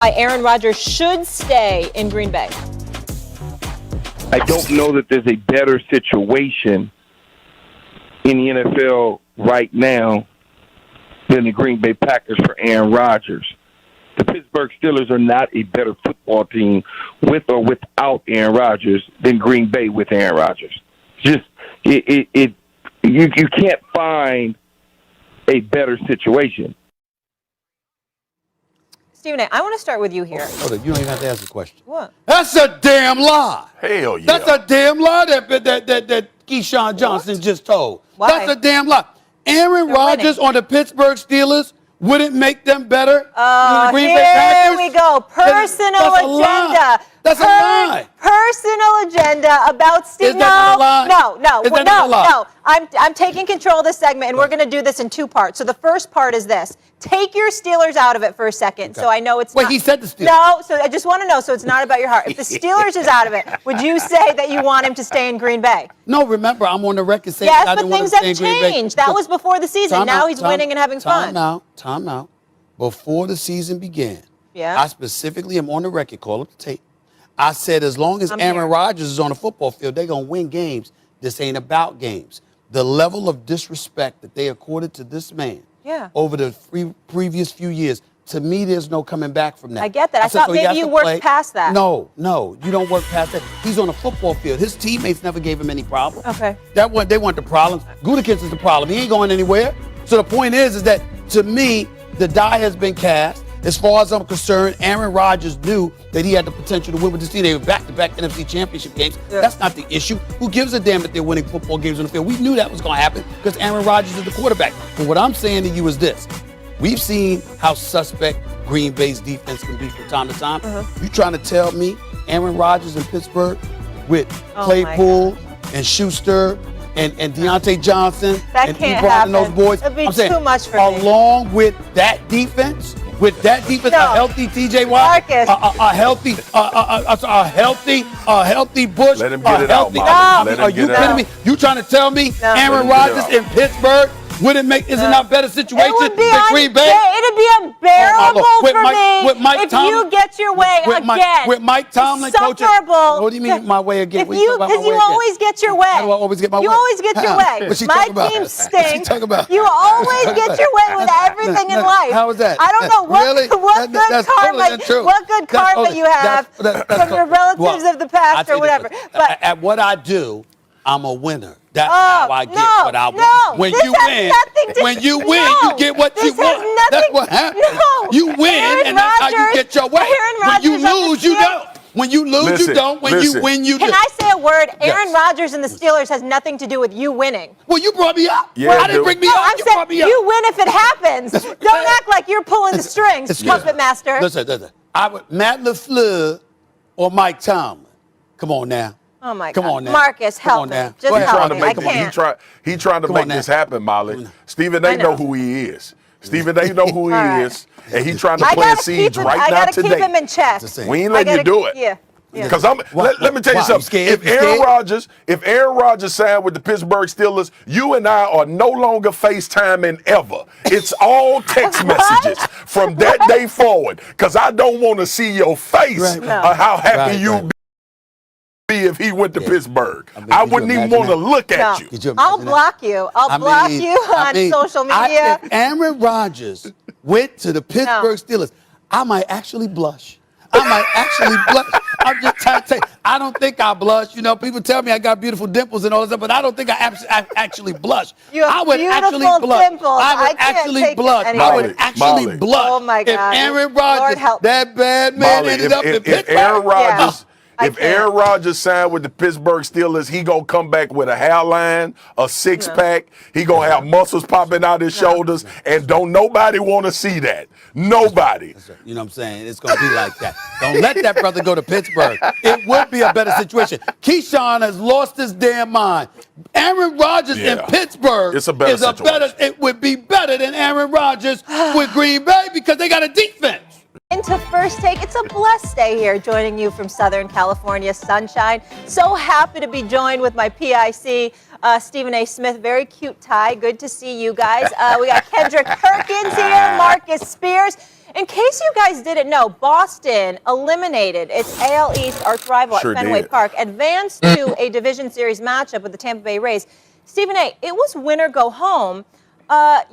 Aaron Rodgers should stay in Green Bay? I don't know that there's a better situation in the NFL right now than the Green Bay Packers for Aaron Rodgers. The Pittsburgh Steelers are not a better football team with or without Aaron Rodgers than Green Bay with Aaron Rodgers. You can't find a better situation. Stephen A., I want to start with you here. Hold on, you don't even have to ask a question. What? That's a damn lie. Hell yeah. That's a damn lie that Keyshawn Johnson just told. Why? That's a damn lie. Aaron Rodgers on the Pittsburgh Steelers wouldn't make them better than the Green Bay Packers. Here we go. Personal agenda. That's a lie. Personal agenda about Steve. Is that not a lie? No. I'm taking control of this segment, and we're going to do this in two parts. So the first part is this. Take your Steelers out of it for a second, so I know it's not. Wait, he said the Steelers. No, so I just want to know, so it's not about your heart. If the Steelers is out of it, would you say that you want him to stay in Green Bay? No, remember, I'm on the record saying Yes, I but didn't want things him to have stay in Green Bay. changed. That was before the season. Now he's winning and having fun. Time out. Before the season began, Yeah. I specifically am on the record, call up the tape. I said as long as Aaron Rodgers is on the football field, they're going to win games. This ain't about games. The level of disrespect that they accorded to this man over the previous few years, to me, there's no coming back from that. I get that. I thought maybe you worked past that. No, you don't work past that. He's on a football field. His teammates never gave him any problems. Okay. They weren't the problems. Gutekunst is the problem. He ain't going anywhere. So the point is that, to me, the die has been cast. As far as I'm concerned, Aaron Rodgers knew that he had the potential to win with this team. They were back-to-back NFC Championship games. Yeah. That's not the issue. Who gives a damn that they're winning football games on the field? We knew that was going to happen because Aaron Rodgers is the quarterback. But what I'm saying to you is this. We've seen how suspect Green Bay's defense can be from time to time. You trying to tell me Aaron Rodgers in Pittsburgh with Claypool and Schuster and Deontay Johnson and Ebron and those boys, It'd be I'm saying, too much for me. along with that defense, a healthy TJ Watt, a healthy Bush, Let him get it out, Molly. Let him Are you get it kidding out. me? You trying to tell me Aaron Rodgers in Pittsburgh wouldn't make is it not better situation than Green Bay? It'd be unbearable with Mike if Tomlin, you get your way again. With Mike Tomlin coaching. Insufferable. What do you mean my way again? Because you always get your way. How do I always get my way? You always get your way. What's she My talking about? team What's she stinks. talking about? You always get your way with everything in life. How is that? I don't know Really? what good karma you have from your relatives of the past or whatever. But at what I do, I'm a winner. That's how I get what I want. No, When this you has win, nothing to- when you win, no, you get what you this has want. nothing- That's what happens. No. You win, Aaron and that's how you Rodgers- get your way. Aaron When you Rodgers on the lose, you Steelers- don't. When you lose, you don't. When you win, you do. Can I say a word? Yes. Aaron Rodgers and the Steelers has nothing to do with you winning. Well, you brought me up. Yeah, I didn't bring me No, up. I'm You saying brought me up. you win if it happens. Don't act like you're pulling the strings, puppet master. Listen. I would Matt LaFleur or Mike Tomlin. Come on now. Oh my Come God. on now. Marcus, Come help on me. now. Just Go ahead. help me. I He can't. trying to Come make on now. this happen, Molly. Stephen A. I know. know who he is. Stephen A. know who he All right. is, and he's trying to I plant gotta seeds keep him, right I now gotta keep him today. in check. We ain't letting you do it. Yeah. Because let me tell you Why? something. You scared? If You Aaron Rodgers signed with the Pittsburgh Steelers, you and I are no longer FaceTiming ever. It's all text messages from that day forward. Because I don't want to see your face Right. of how happy Right, you'd be if he went to Pittsburgh. I mean, I could you wouldn't even imagine want to that? look at you. Could you I'll imagine that? block you. I'll block you on social media. If Aaron Rodgers went to the Pittsburgh Steelers, I might actually blush. I'm just trying to tell you, I don't think I blush. You know, people tell me I got beautiful dimples and all this stuff, but I don't think I actually blush. You have I would beautiful actually blush. dimples. I I would can't actually take it blush. I anymore. would actually Molly. blush. Oh, my God. If Aaron Lord Rodgers, help me. that bad man, Molly, ended up in if Pittsburgh. Aaron Rodgers, I if can't. Aaron Rodgers signed with the Pittsburgh Steelers, he gonna come back with a hairline, a six-pack. He gonna have muscles popping out his shoulders, and don't nobody want to see that. Nobody. You know what I'm saying? It's going to be like that. Don't let that brother go to Pittsburgh. It would be a better situation. Keyshawn has lost his damn mind. Aaron Rodgers in Pittsburgh It's a better situation. It would be better than Aaron Rodgers with Green Bay because they got a defense. Into First Take. It's a blessed day here joining you from Southern California sunshine. So happy to be joined with my PIC, Stephen A. Smith. Very cute tie. Good to see you guys. We got Kendrick Perkins here, Marcus Spears. In case you guys didn't know, Boston eliminated its AL East arch rival Sure at Fenway did. Park, advanced to a Division Series matchup with the Tampa Bay Rays. Stephen A., it was win or go home.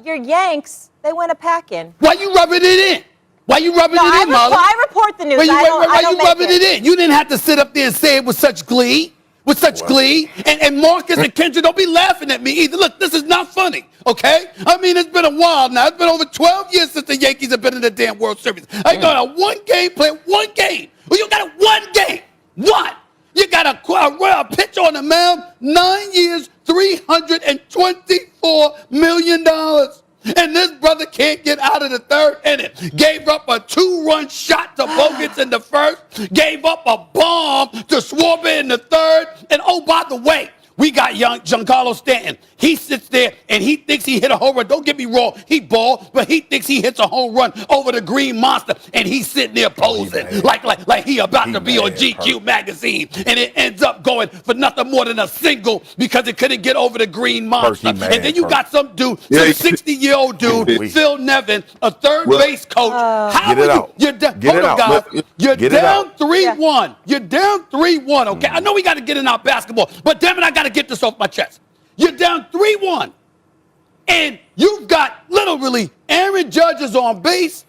Your Yanks, they went a packing. Why you rubbing it in? Why you rubbing it in, Molly? I report the news. Why you don't make rubbing it in? You didn't have to sit up there and say it with such glee. With such glee. And Marcus and Kendra, don't be laughing at me either. Look, this is not funny, okay? I mean, it's been a while now. It's been over 12 years since the Yankees have been in the damn World Series. I got a one game, play one game. Well, you got a one game. One. You got a pitch on the mound, 9 years, $324 million. And this brother can't get out of the third inning. Gave up a 2-run shot to Bogus in the first. Gave up a bomb to Schwarber in the third. And oh, by the way, we got Giancarlo Stanton. He sits there and he thinks he hit a home run. Don't get me wrong, he balled, but he thinks he hits a home run over the Green Monster, and he's sitting there posing like he about to be on GQ magazine, and it ends up going for nothing more than a single because it couldn't get over the Green Monster. And then you got some dude, some 60-year-old dude, Phil Nevin, a third base coach. How get it are out. You're down, Get it hold on, out. guys. You're Get it down out. 3-1. You're down 3-1. Okay, I know we got to get in our basketball, but damn it, I got to get this off my chest. You're down 3-1, and you've got literally Aaron Judge is on base.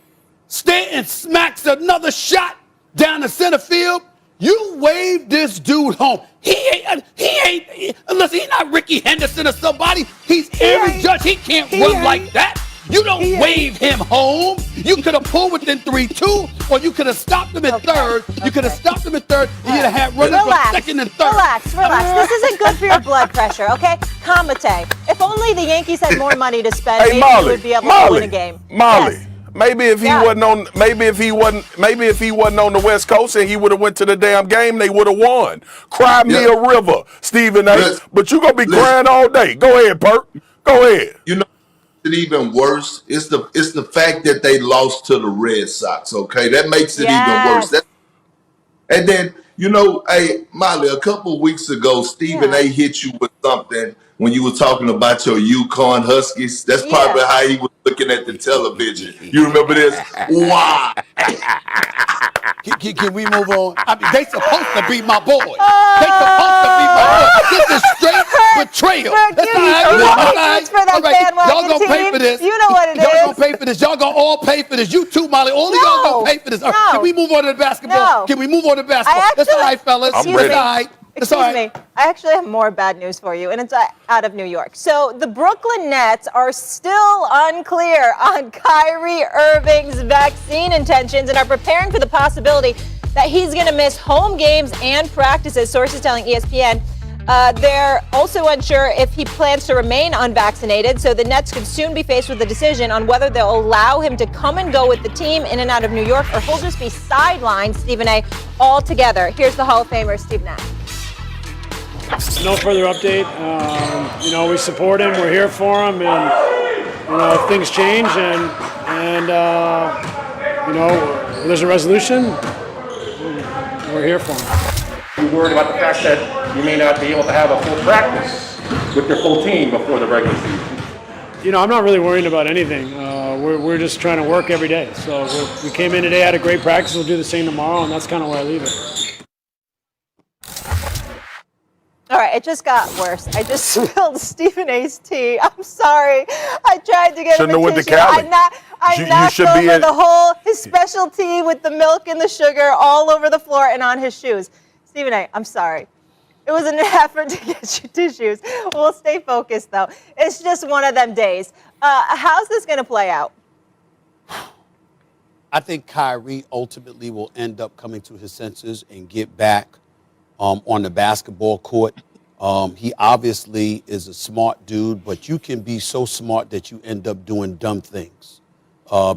Stanton smacks another shot down the center field. You wave this dude home. He ain't, unless he's not Ricky Henderson or somebody. He's Aaron Judge. He can't run like that. You don't wave him home. You could have pulled within 3-2, or you could have stopped him at third. You could have stopped him at third, and you'd have had runners from second and third. Relax. This isn't good for your blood pressure, okay? Kamate. If only the Yankees had more money to spend, Hey, maybe Molly, you would be able to win a game. Molly. Yes. Maybe if he wasn't on, maybe if he wasn't on the West Coast and he would have went to the damn game, they would have won. Cry me a river, Stephen A. But you gonna be crying all day. Go ahead, Perk. Go ahead. You know, it's even worse. It's the fact that they lost to the Red Sox. Okay, that makes it even worse. And then, you know, hey, Molly, a couple of weeks ago, Stephen A. hit you with something when you were talking about your Yukon Huskies. That's probably how he was looking at the television. You remember this? Wow. Can we move on? I mean, they supposed to be my boy. They supposed to be my boy. This is straight betrayal. That's all right. All right. Y'all gonna pay for this. You know what it is. Y'all gonna pay for this. Y'all gonna all pay for this. You too, Molly. All of y'all gonna pay for this. Can we move on to the basketball? No. Can we move on to basketball? That's all right, fellas. I'm ready. It's all right. It's all Excuse right. me. I actually have more bad news for you, and it's out of New York. So the Brooklyn Nets are still unclear on Kyrie Irving's vaccine intentions and are preparing for the possibility that he's going to miss home games and practices, sources telling ESPN. They're also unsure if he plans to remain unvaccinated, so the Nets could soon be faced with a decision on whether they'll allow him to come and go with the team in and out of New York, or he'll just be sidelined, Stephen A., altogether. Here's the Hall of Famer, Stephen A. No further update. You know, we support him. We're here for him, and you know, if things change and you know, there's a resolution, we're here for him. You worried about the fact that you may not be able to have a full practice with your full team before the regular season? You know, I'm not really worrying about anything. We're just trying to work every day. So we came in today, had a great practice. We'll do the same tomorrow, and that's kind of where I leave it. All right, it just got worse. I just spilled Stephen A.'s tea. I'm sorry. I tried to get him Shouldn't have a went to tissue. Cali. I You knocked should be over in- the whole, his special tea with the milk and the sugar all over the floor and on his shoes. Stephen A., I'm sorry. It was an effort to get you tissues. We'll stay focused, though. It's just one of them days. How's this going to play out? I think Kyrie ultimately will end up coming to his senses and get back on the basketball court. He obviously is a smart dude, but you can be so smart that you end up doing dumb things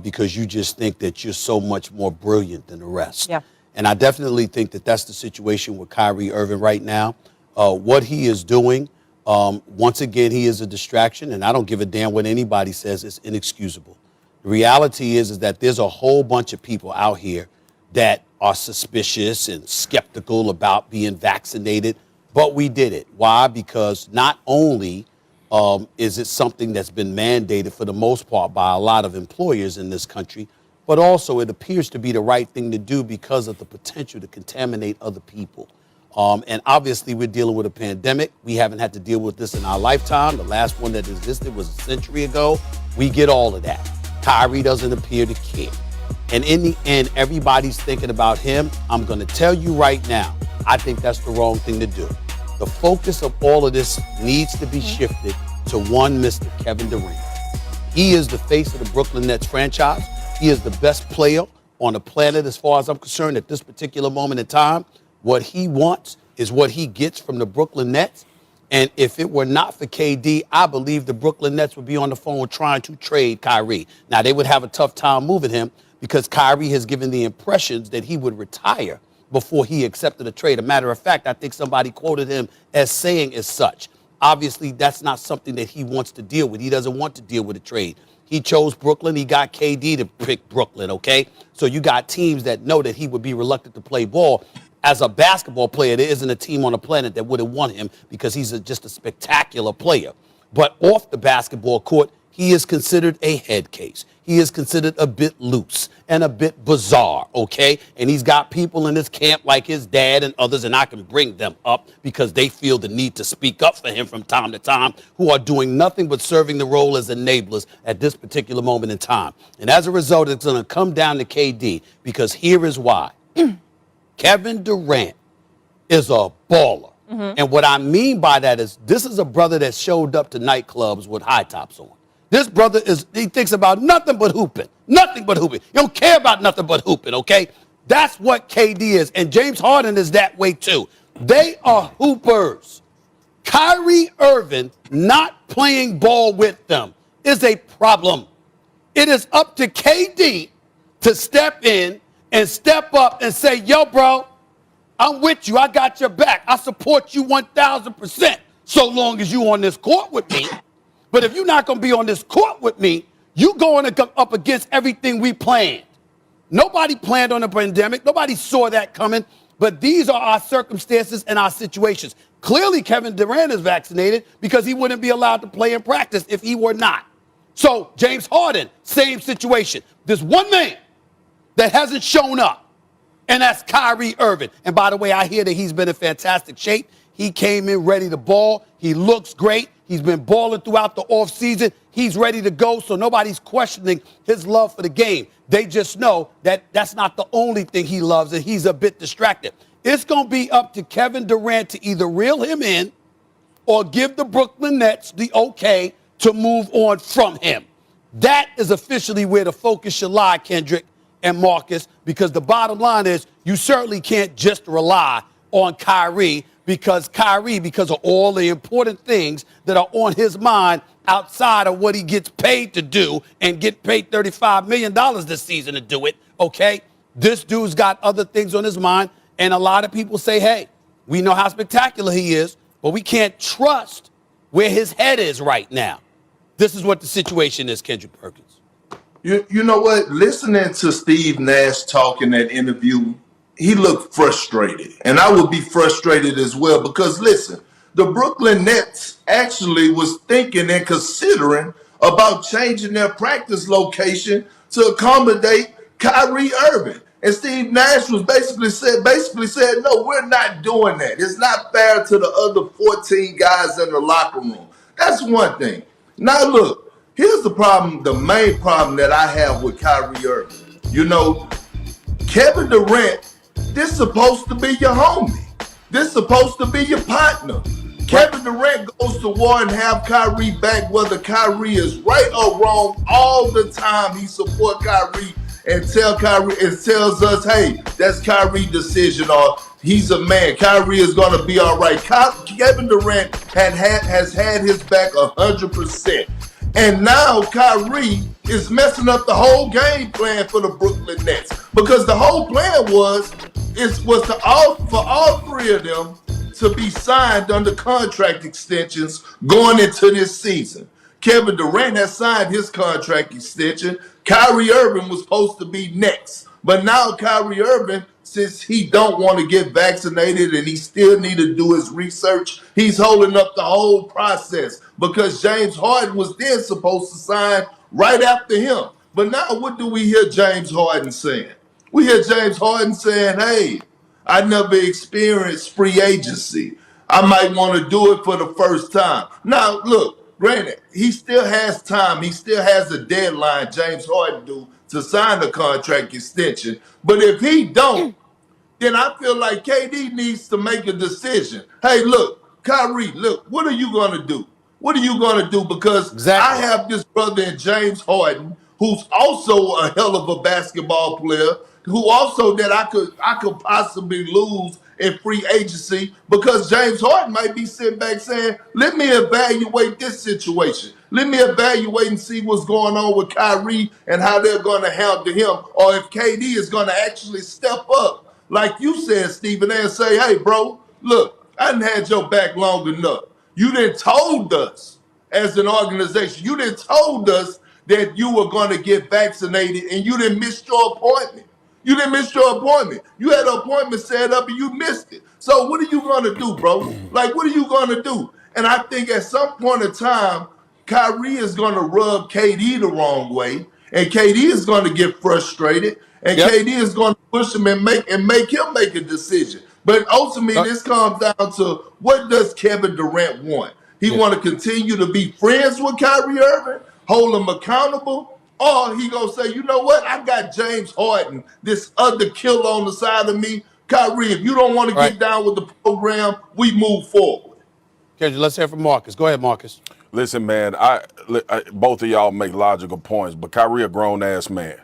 because you just think that you're so much more brilliant than the rest. Yeah. And I definitely think that that's the situation with Kyrie Irving right now. What he is doing, once again, he is a distraction, and I don't give a damn what anybody says. It's inexcusable. The reality is that there's a whole bunch of people out here that are suspicious and skeptical about being vaccinated, but we did it. Why? Because not only is it something that's been mandated for the most part by a lot of employers in this country, but also it appears to be the right thing to do because of the potential to contaminate other people. And obviously, we're dealing with a pandemic. We haven't had to deal with this in our lifetime. The last one that existed was a century ago. We get all of that. Kyrie doesn't appear to care. And in the end, everybody's thinking about him. I'm going to tell you right now, I think that's the wrong thing to do. The focus of all of this needs to be shifted to one Mr. Kevin Durant. He is the face of the Brooklyn Nets franchise. He is the best player on the planet as far as I'm concerned at this particular moment in time. What he wants is what he gets from the Brooklyn Nets. And if it were not for KD, I believe the Brooklyn Nets would be on the phone trying to trade Kyrie. Now, they would have a tough time moving him because Kyrie has given the impressions that he would retire before he accepted a trade. A matter of fact, I think somebody quoted him as saying as such. Obviously, that's not something that he wants to deal with. He doesn't want to deal with a trade. He chose Brooklyn. He got KD to pick Brooklyn, okay? So you got teams that know that he would be reluctant to play ball. As a basketball player, there isn't a team on the planet that wouldn't want him because he's just a spectacular player. But off the basketball court, he is considered a head case. He is considered a bit loose and a bit bizarre, okay? And he's got people in his camp like his dad and others, and I can bring them up because they feel the need to speak up for him from time to time, who are doing nothing but serving the role as enablers at this particular moment in time. And as a result, it's going to come down to KD because here is why. Kevin Durant is a baller. And what I mean by that is this is a brother that showed up to nightclubs with high tops on. This brother he thinks about nothing but hooping. Nothing but hooping. He don't care about nothing but hooping, okay? That's what KD is. And James Harden is that way too. They are hoopers. Kyrie Irving not playing ball with them is a problem. It is up to KD to step in and step up and say, yo, bro, I'm with you. I got your back. I support you 1,000% so long as you on this court with me. But if you're not going to be on this court with me, you going to come up against everything we planned. Nobody planned on a pandemic. Nobody saw that coming. But these are our circumstances and our situations. Clearly, Kevin Durant is vaccinated because he wouldn't be allowed to play in practice if he were not. So James Harden, same situation. There's one man that hasn't shown up, and that's Kyrie Irving. And by the way, I hear that he's been in fantastic shape. He came in ready to ball. He looks great. He's been balling throughout the offseason. He's ready to go, so nobody's questioning his love for the game. They just know that that's not the only thing he loves, and he's a bit distracted. It's going to be up to Kevin Durant to either reel him in or give the Brooklyn Nets the okay to move on from him. That is officially where the focus should lie, Kendrick and Marcus, because the bottom line is you certainly can't just rely on Kyrie because of all the important things that are on his mind outside of what he gets paid to do and get paid $35 million this season to do it, okay? This dude's got other things on his mind, and a lot of people say, hey, we know how spectacular he is, but we can't trust where his head is right now. This is what the situation is, Kendrick Perkins. You know what? Listening to Steve Nash talk in that interview, he looked frustrated. And I would be frustrated as well because, listen, the Brooklyn Nets actually was thinking and considering about changing their practice location to accommodate Kyrie Irving. And Steve Nash was basically said, no, we're not doing that. It's not fair to the other 14 guys in the locker room. That's one thing. Now, look, here's the problem, the main problem that I have with Kyrie Irving. You know, Kevin Durant, this supposed to be your homie. This supposed to be your partner. Kevin Durant goes to war and have Kyrie back, whether Kyrie is right or wrong. All the time he support Kyrie and tells us, hey, that's Kyrie's decision, or he's a man. Kyrie is going to be all right. Kevin Durant has had his back 100%. And now Kyrie is messing up the whole game plan for the Brooklyn Nets. Because the whole plan was for all three of them to be signed under contract extensions going into this season. Kevin Durant has signed his contract extension. Kyrie Irving was supposed to be next. But now Kyrie Irving, since he don't want to get vaccinated and he still need to do his research, he's holding up the whole process because James Harden was then supposed to sign right after him. But now what do we hear James Harden saying? We hear James Harden saying, hey, I never experienced free agency. I might want to do it for the first time. Now, look, granted, he still has time. He still has a deadline, James Harden do, to sign a contract extension. But if he don't, then I feel like KD needs to make a decision. Hey, look, Kyrie, look, what are you going to do? What are you going to do? Because I have this brother in James Harden, who's also a hell of a basketball player, who also that I could possibly lose in free agency because James Harden might be sitting back saying, let me evaluate this situation. Let me evaluate and see what's going on with Kyrie and how they're going to handle him, or if KD is going to actually step up. Like you said, Stephen A, and say, hey, bro, look, I done had your back long enough. You done told us as an organization, you done told us that you were going to get vaccinated and you didn't miss your appointment. You didn't miss your appointment. You had an appointment set up and you missed it. So what are you going to do, bro? Like, what are you going to do? And I think at some point in time, Kyrie is going to rub KD the wrong way, and KD is going to get frustrated, and KD is going to push him and make him make a decision. But ultimately, this comes down to, what does Kevin Durant want? He want to continue to be friends with Kyrie Irving, hold him accountable, or he gonna say, you know what? I got James Harden, this other killer on the side of me. Kyrie, if you don't want to get down with the program, we move forward. Kendrick, let's hear from Marcus. Go ahead, Marcus. Listen, man, I both of y'all make logical points, but Kyrie a grown-ass man,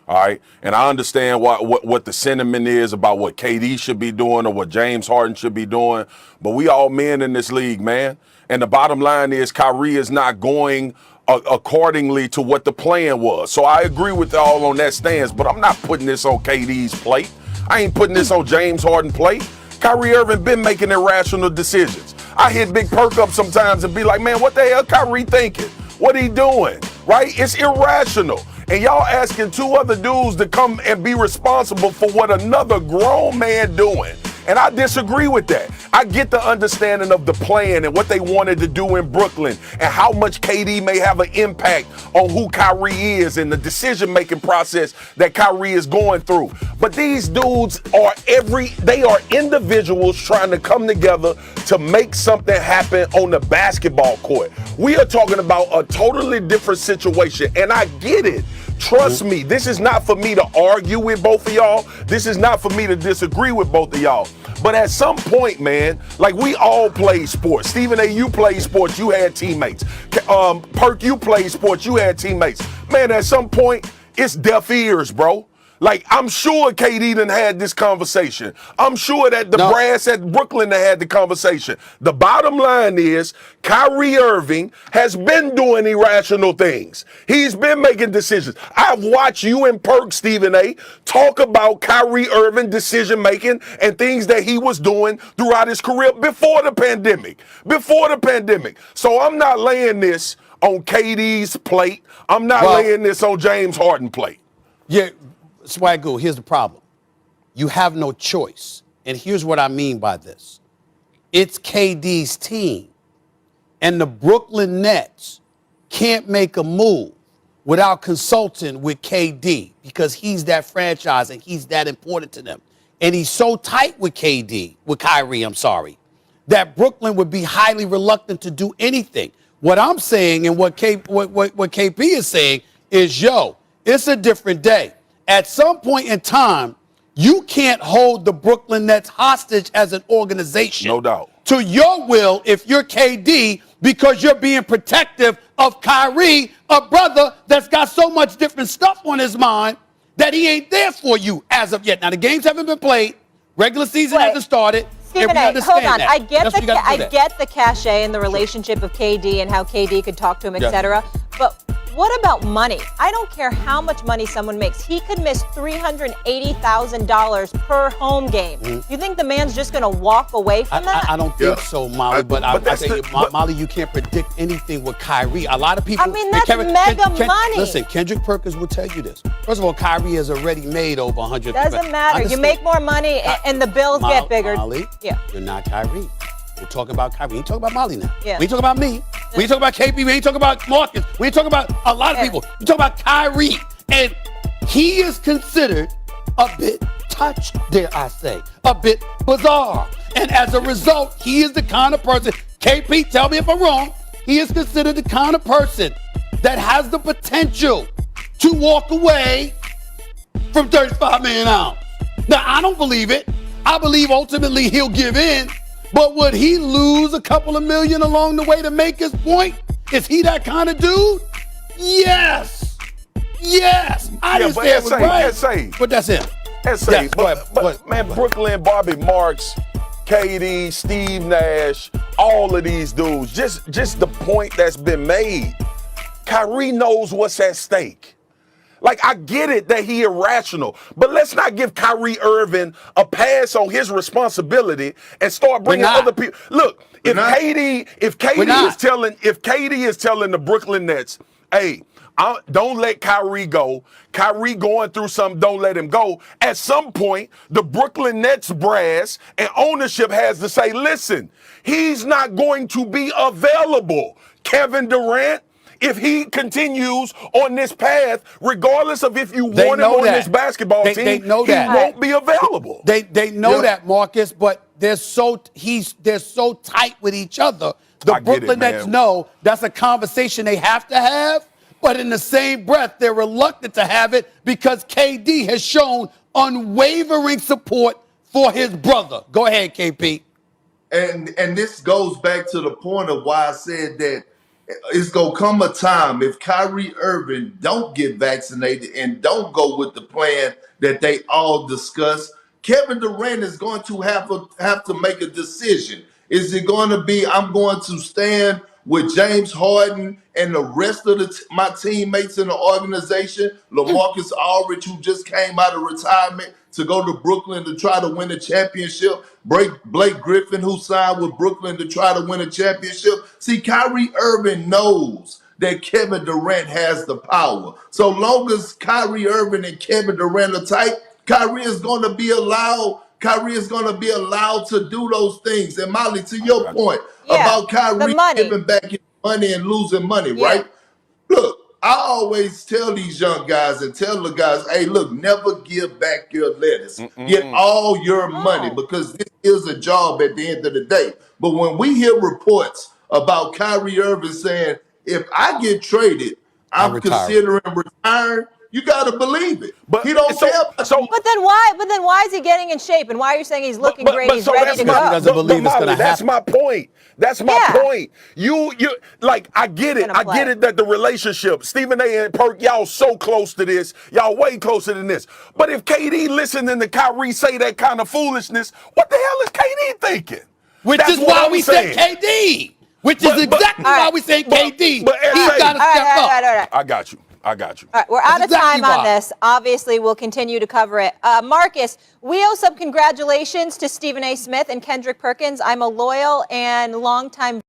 all right? And I understand what the sentiment is about what KD should be doing or what James Harden should be doing, but we all men in this league, man. And the bottom line is Kyrie is not going accordingly to what the plan was. So I agree with y'all on that stance, but I'm not putting this on KD's plate. I ain't putting this on James Harden's plate. Kyrie Irving been making irrational decisions. I hit Big Perk up sometimes and be like, man, what the hell Kyrie thinking? What he doing? Right? It's irrational. And y'all asking two other dudes to come and be responsible for what another grown man doing. And I disagree with that. I get the understanding of the plan and what they wanted to do in Brooklyn and how much KD may have an impact on who Kyrie is and the decision-making process that Kyrie is going through. But these dudes they are individuals trying to come together to make something happen on the basketball court. We are talking about a totally different situation, and I get it. Trust me, this is not for me to argue with both of y'all. This is not for me to disagree with both of y'all. But at some point, man, like we all play sports. Stephen A, you played sports, you had teammates. Perk, you played sports, you had teammates. Man, at some point, it's deaf ears, bro. Like, I'm sure KD done had this conversation. I'm sure that the brass at Brooklyn done had the conversation. The bottom line is Kyrie Irving has been doing irrational things. He's been making decisions. I've watched you and Perk, Stephen A, talk about Kyrie Irving decision-making and things that he was doing throughout his career before the pandemic. So I'm not laying this on KD's plate. I'm not laying this on James Harden's plate. Yeah. Swagoo, here's the problem. You have no choice. And here's what I mean by this. It's KD's team. And the Brooklyn Nets can't make a move without consulting with KD because he's that franchise and he's that important to them. And he's so tight with Kyrie, that Brooklyn would be highly reluctant to do anything. What I'm saying and what KP is saying is, it's a different day. At some point in time, you can't hold the Brooklyn Nets hostage as an organization. No doubt. To your will if you're KD because you're being protective of Kyrie, a brother that's got so much different stuff on his mind that he ain't there for you as of yet. Now, the games haven't been played. Regular season hasn't started. Stephen A, hold on. I get the cachet and the relationship of KD and how KD could talk to him, etc. But what about money? I don't care how much money someone makes. He could miss $380,000 per home game. You think the man's just going to walk away from that? I don't think so, Molly. But I tell you, Molly, you can't predict anything with Kyrie. A lot of people. I mean, that's mega money. Listen, Kendrick Perkins will tell you this. First of all, Kyrie has already made over 100. Doesn't matter. You make more money and the bills get bigger. Molly, you're not Kyrie. We're talking about Kyrie. We ain't talking about Molly now. Yeah. We ain't talking about me. We ain't talking about KP. We ain't talking about Marcus. We ain't talking about a lot of people. We talking about Kyrie. And he is considered a bit touched, dare I say, a bit bizarre. And as a result, he is the kind of person, KP, tell me if I'm wrong, he is considered the kind of person that has the potential to walk away from $35 million. Now, I don't believe it. I believe ultimately he'll give in. But would he lose a couple of million along the way to make his point? Is he that kind of dude? Yes. Yes. I didn't say it was right. But that's him. Yes, but man, Brooklyn, Bobby Marks, KD, Steve Nash, all of these dudes, just the point that's been made. Kyrie knows what's at stake. Like, I get it that he irrational, but let's not give Kyrie Irving a pass on his responsibility and start bringing other people. Look, if KD is telling the Brooklyn Nets, hey, don't let Kyrie go. Kyrie going through something, don't let him go. At some point, the Brooklyn Nets brass and ownership has to say, listen, he's not going to be available. Kevin Durant, if he continues on this path, regardless of if you want him on this basketball team, he won't be available. They know that, Marcus, but they're so tight with each other. The Brooklyn Nets know that's a conversation they have to have, but in the same breath, they're reluctant to have it because KD has shown unwavering support for his brother. Go ahead, KP. And this goes back to the point of why I said that it's going to come a time if Kyrie Irving don't get vaccinated and don't go with the plan that they all discuss, Kevin Durant is going to have to make a decision. Is it going to be, I'm going to stand with James Harden and the rest of my teammates in the organization, LaMarcus Aldridge, who just came out of retirement to go to Brooklyn to try to win a championship, Blake Griffin, who signed with Brooklyn to try to win a championship. See, Kyrie Irving knows that Kevin Durant has the power. So long as Kyrie Irving and Kevin Durant are tight, Kyrie is going to be allowed to do those things. And Molly, to your point about Kyrie giving back his money and losing money, right? Look, I always tell these young guys and tell the guys, hey, look, never give back your lettuce. Get all your money because this is a job at the end of the day. But when we hear reports about Kyrie Irving saying, if I get traded, I'm considering retiring, you got to believe it. But he don't care. But then why is he getting in shape? And why are you saying he's looking great? He's ready to go. He doesn't believe it's going to happen. That's my point. That's my point. You like, I get it. I get it that the relationship, Stephen A. and Perk, y'all so close to this. Y'all way closer than this. But if KD listening to Kyrie say that kind of foolishness, what the hell is KD thinking? Which is why we said KD. Which is exactly why we said KD. But he's got to step up. All right. I got you. All right, we're out of time on this. Obviously, we'll continue to cover it. Marcus, we owe some congratulations to Stephen A. Smith and Kendrick Perkins. I'm a loyal and longtime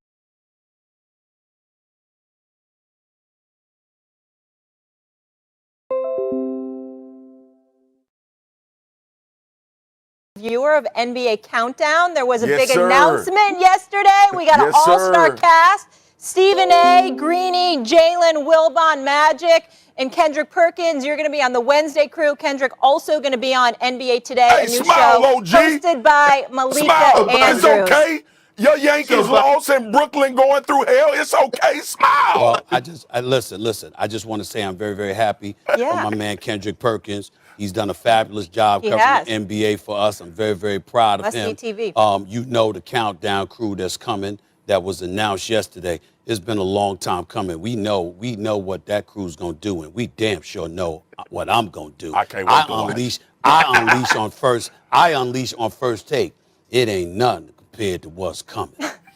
viewer of NBA Countdown. There was a big announcement yesterday. We got an all-star cast. Stephen A., Greeny, Jalen, Wilbon, Magic, and Kendrick Perkins. You're going to be on the Wednesday crew. Kendrick also going to be on NBA Today, a new show hosted by Malika Andrews. It's okay. Your Yankees lost in Brooklyn going through hell. It's okay. Smile. Well, listen. I just want to say I'm very, very happy for my man Kendrick Perkins. He's done a fabulous job covering the NBA for us. I'm very, very proud of him. TV. You know the Countdown crew that's coming that was announced yesterday. It's been a long time coming. We know what that crew's gonna do, and we damn sure know what I'm gonna do. I can't wait to watch. I unleash on first take. It ain't nothing compared to what's coming.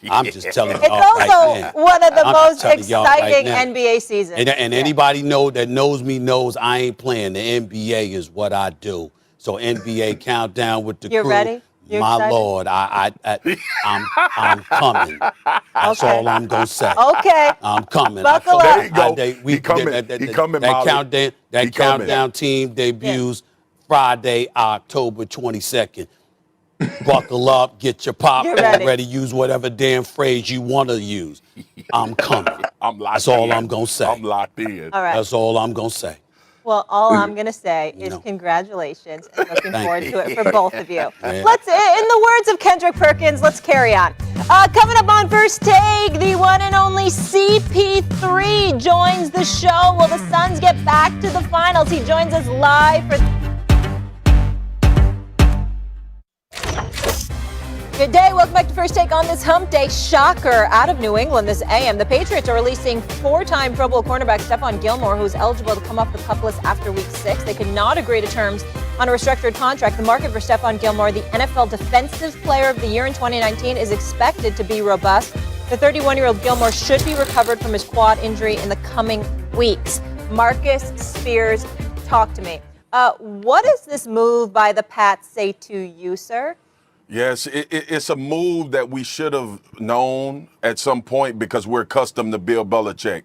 I'm just telling y'all right now. It's also one of the most exciting NBA seasons. And anybody that knows me knows I ain't playing. The NBA is what I do. So NBA Countdown with the crew. You're ready? You're excited? Lord, I'm coming. That's all I'm gonna say. Okay. I'm coming. Buckle up. There you go. He coming, That countdown team debuts Friday, October 22nd. Buckle up, get your popcorn ready, use whatever damn phrase you want to use. I'm coming. I'm locked That's all I'm gonna say. I'm locked in. All right. That's all I'm gonna say. Well, all I'm going to say is No. congratulations and looking Thank forward you. to it for both of you. Yeah. Let's, in the words of Kendrick Perkins, let's carry on. Coming up on First Take, the one and only CP3 joins the show. Will the Suns get back to the finals? He joins us live for... Good day. Welcome back to First Take on this hump day. Shocker out of New England this AM. The Patriots are releasing four-time Pro Bowl cornerback Stephon Gilmore, who's eligible to come off the PUP list after Week 6. They could not agree to terms on a restructured contract. The market for Stephon Gilmore, the NFL Defensive Player of the Year in 2019, is expected to be robust. The 31-year-old Gilmore should be recovered from his quad injury in the coming weeks. Marcus Spears, talk to me. What does this move by the Pats say to you, sir? Yes, it's a move that we should have known at some point because we're accustomed to Bill Belichick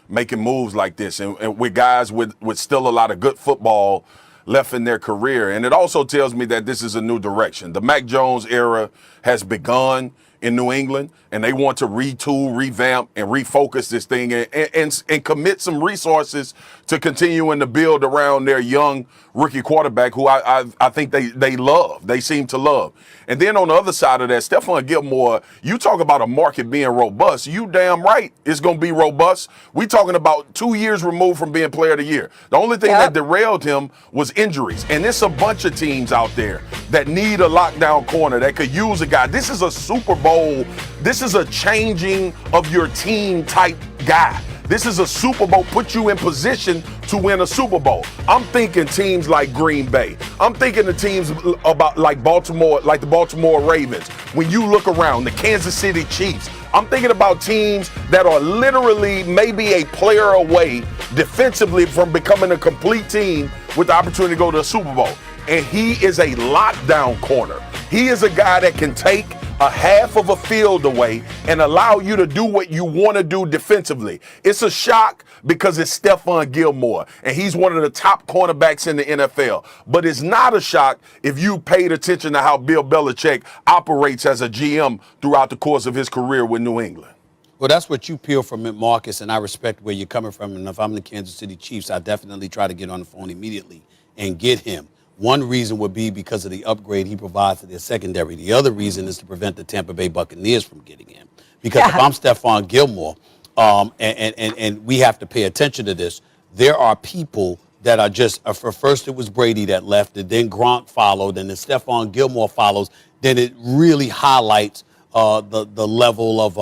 making moves like this, and with guys with still a lot of good football left in their career. And it also tells me that this is a new direction. The Mac Jones era has begun in New England, and they want to retool, revamp, and refocus this thing and commit some resources to continuing to build around their young rookie quarterback who I think they love. They seem to love. And then on the other side of that, Stephon Gilmore, you talk about a market being robust. You damn right it's going to be robust. We talking about 2 years removed from being player of the year. The only thing that derailed him was injuries. And there's a bunch of teams out there that need a lockdown corner that could use a guy. This is a Super Bowl. This is a changing of your team type guy. This is a Super Bowl, put you in position to win a Super Bowl. I'm thinking teams like Green Bay. I'm thinking the teams about like Baltimore, like the Baltimore Ravens. When you look around, the Kansas City Chiefs. I'm thinking about teams that are literally maybe a player away defensively from becoming a complete team with the opportunity to go to a Super Bowl. And he is a lockdown corner. He is a guy that can take a half of a field away and allow you to do what you want to do defensively. It's a shock because it's Stephon Gilmore, and he's one of the top cornerbacks in the NFL. But it's not a shock if you paid attention to how Bill Belichick operates as a GM throughout the course of his career with New England. Well, that's what you peel from it, Marcus, and I respect where you're coming from. And if I'm the Kansas City Chiefs, I definitely try to get on the phone immediately and get him. One reason would be because of the upgrade he provides to their secondary. The other reason is to prevent the Tampa Bay Buccaneers from getting him. Because if I'm Stephon Gilmore, and we have to pay attention to this, there are people that are just, for first it was Brady that left, and then Gronk followed, and then Stephon Gilmore follows, then it really highlights the level of,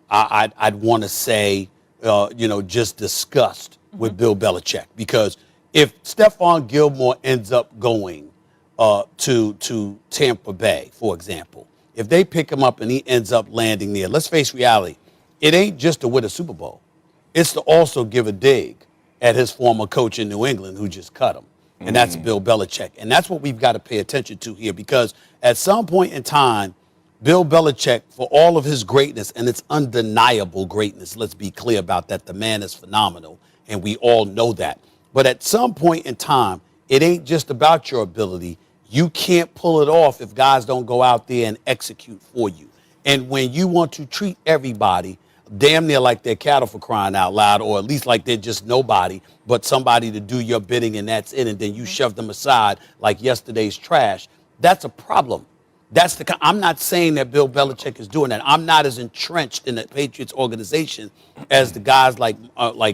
I'd want to say, just disgust with Bill Belichick. Because if Stephon Gilmore ends up going to Tampa Bay, for example, if they pick him up and he ends up landing there, let's face reality, it ain't just to win a Super Bowl. It's to also give a dig at his former coach in New England who just cut him, and that's Bill Belichick. And that's what we've got to pay attention to here, because at some point in time, Bill Belichick, for all of his greatness, and it's undeniable greatness, let's be clear about that, the man is phenomenal, and we all know that. But at some point in time, it ain't just about your ability. You can't pull it off if guys don't go out there and execute for you. And when you want to treat everybody damn near like they're cattle, for crying out loud, or at least like they're just nobody, but somebody to do your bidding and that's it, and then you shove them aside like yesterday's trash, that's a problem. I'm not saying that Bill Belichick is doing that. I'm not as entrenched in the Patriots organization as the guys like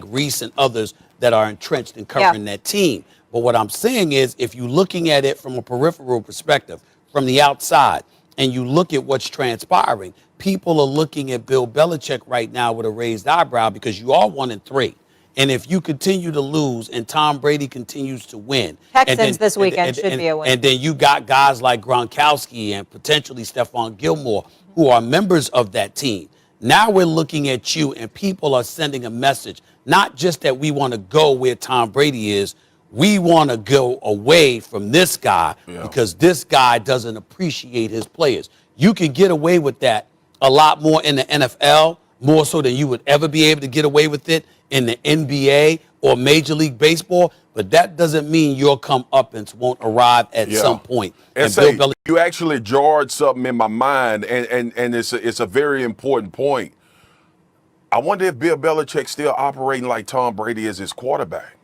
Reese and others that are entrenched in covering that team. But what I'm saying is, if you're looking at it from a peripheral perspective, from the outside, and you look at what's transpiring, people are looking at Bill Belichick right now with a raised eyebrow, because you are 1-3. And if you continue to lose and Tom Brady continues to win. Texans this weekend should be a win. And then you got guys like Gronkowski and potentially Stephon Gilmore who are members of that team. Now we're looking at you, and people are sending a message, not just that we want to go where Tom Brady is. We want to go away from this guy because this guy doesn't appreciate his players. You can get away with that a lot more in the NFL, more so than you would ever be able to get away with it in the NBA or Major League Baseball, but that doesn't mean your comeuppance won't arrive at some point. And Bill you actually jarred something in my mind, and it's a very important point. I wonder if Bill Belichick's still operating like Tom Brady is his quarterback.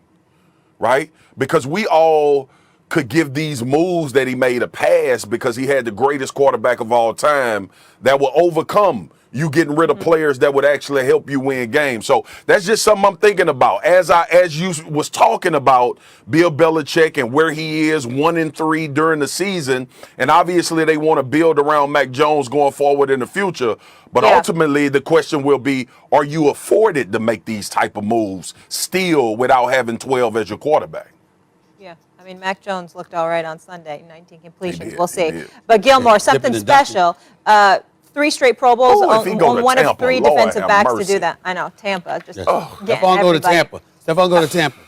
right? Because we all could give these moves that he made a pass because he had the greatest quarterback of all time that will overcome you getting rid of players that would actually help you win games. So that's just something I'm thinking about. As you was talking about Bill Belichick and where he is 1-3 during the season, and obviously they want to build around Mac Jones going forward in the future. But ultimately the question will be, are you afforded to make these type of moves still without having 12 as your quarterback? Yeah, I mean, Mac Jones looked all right on Sunday, 19 completions. Did, we'll see. did. But Gilmore, something special. 3 straight Pro Bowls, one of 3 defensive backs to do that. I know, Tampa. Just Stephon go to Tampa. Stephon go to Tampa.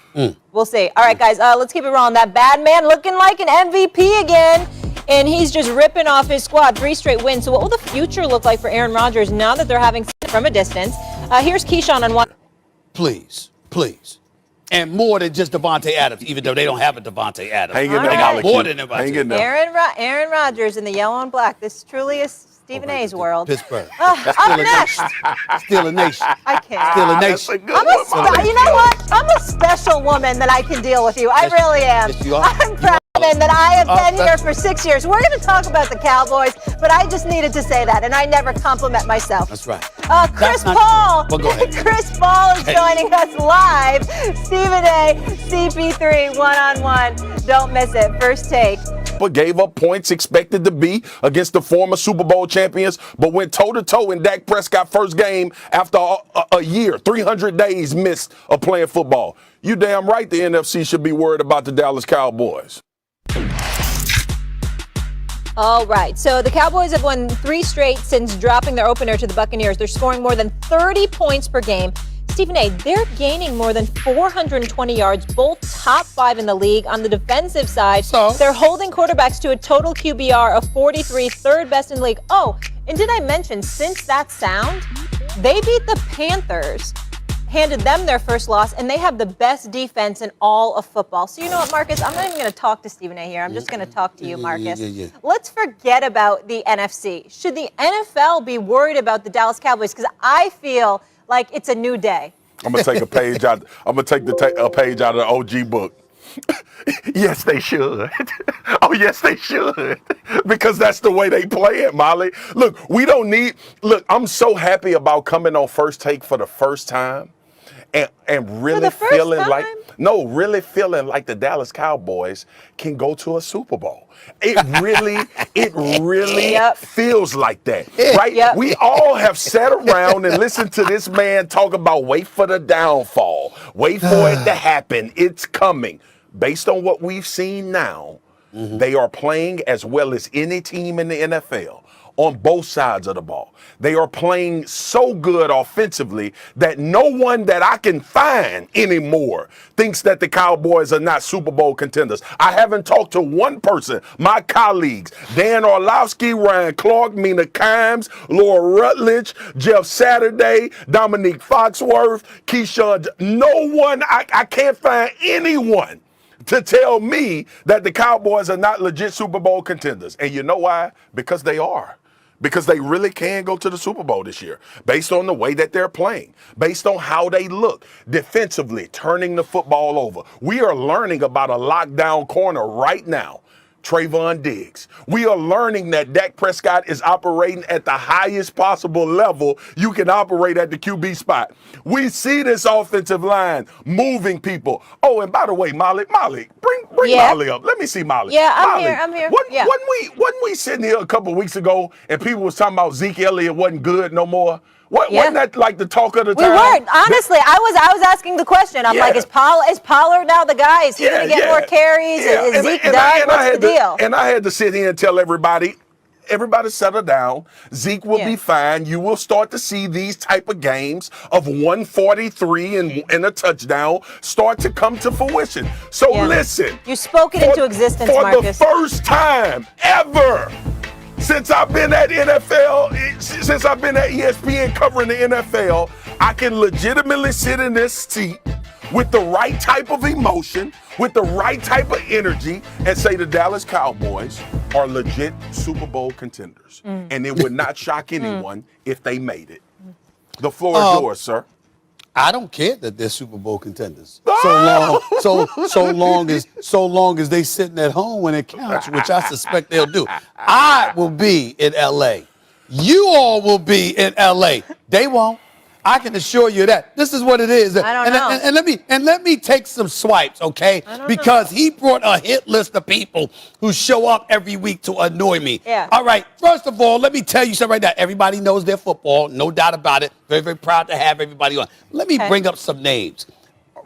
We'll see. All right, guys, let's keep it rolling. That bad man looking like an MVP again, and he's just ripping off his squad. 3 straight wins. So what will the future look like for Aaron Rodgers now that they're having from a distance? Here's Keyshawn on one. Please. And more than just Devontae Adams, even though they don't have a Devontae Adams. Hang in They there, got Alec. more than Devontae. Hang in there. Aaron Rodgers in the yellow and black. This truly is Stephen A's world. Pittsburgh. Up next. Still a nation. I can't. Still a That's a nation. good I'm one, you know what? I'm a special woman that I can deal with you. I Yes, really am. yes, you are. I'm proud that I have been here that's- for 6 years. We're going to talk about the Cowboys, but I just needed to say that, and I never compliment myself. That's right. Chris That's not Paul. true. Well, go ahead. Chris Paul is joining us live. Stephen A, CP3, one-on-one. Don't miss it. First take. But gave up points expected to be against the former Super Bowl champions, but went toe-to-toe in Dak Prescott's first game after a year, 300 days missed of playing football. You damn right the NFC should be worried about the Dallas Cowboys. All right, so the Cowboys have won 3 straight since dropping their opener to the Buccaneers. They're scoring more than 30 points per game. Stephen A, they're gaining more than 420 yards, both top 5 in the league. On the defensive side, they're holding quarterbacks to a total QBR of 43, third best in the league. Oh, and did I mention, since that sound, they beat the Panthers, handed them their first loss, and they have the best defense in all of football. So you know what, Marcus? I'm not even going to talk to Stephen A here. I'm just going to talk to you, Marcus. Let's forget about the NFC. Should the NFL be worried about the Dallas Cowboys? Because I feel like it's a new day. I'm gonna take a page out. I'm gonna take a page out of the OG book. Yes, they should. Oh, yes, they should. Because that's the way they play it, Molly. Look, I'm so happy about coming on First Take for the first time and really feeling like the Dallas Cowboys can go to a Super Bowl. It really feels like that, right? Yep. We all have sat around and listened to this man talk about wait for the downfall, wait for it to happen, it's coming. Based on what we've seen now, they are playing as well as any team in the NFL on both sides of the ball. They are playing so good offensively that no one that I can find anymore thinks that the Cowboys are not Super Bowl contenders. I haven't talked to one person, my colleagues, Dan Orlovsky, Ryan Clark, Mina Kimes, Laura Rutledge, Jeff Saturday, Dominique Foxworth, Keyshawn. No one, I can't find anyone to tell me that the Cowboys are not legit Super Bowl contenders. And you know why? Because they are. Because they really can go to the Super Bowl this year, based on the way that they're playing, based on how they look defensively, turning the football over. We are learning about a lockdown corner right now, Trayvon Diggs. We are learning that Dak Prescott is operating at the highest possible level you can operate at the QB spot. We see this offensive line moving people. Oh, and by the way, Molly, bring Molly up. Let me see Molly. Yeah, Molly, I'm here. Wasn't we sitting here a couple of weeks ago and people was talking about Zeke Elliott wasn't good no more? Wasn't that like the talk of the time? We weren't. Honestly, I was asking the question. I'm like, is Pollard now the guy? Is he going to get more carries? Is Zeke done? What's the deal? And I had to sit here and tell everybody settle down. Zeke will be fine. You will start to see these type of games of 143 and a touchdown start to come to fruition. So listen. You spoke it into existence, Marcus. For the first time ever since I've been at ESPN covering the NFL, I can legitimately sit in this seat with the right type of emotion, with the right type of energy, and say the Dallas Cowboys are legit Super Bowl contenders. And it would not shock anyone if they made it. The floor is yours, sir. I don't care that they're Super Bowl contenders. So long as they sitting at home when it counts, which I suspect they'll do. I will be in LA. You all will be in LA. They won't. I can assure you that. This is what it is. I don't know. And let me take some swipes, okay? Because he brought a hit list of people who show up every week to annoy me. Yeah. All right. First of all, let me tell you something right now. Everybody knows their football, no doubt about it. Very, very proud to have everybody on. Let me bring up some names.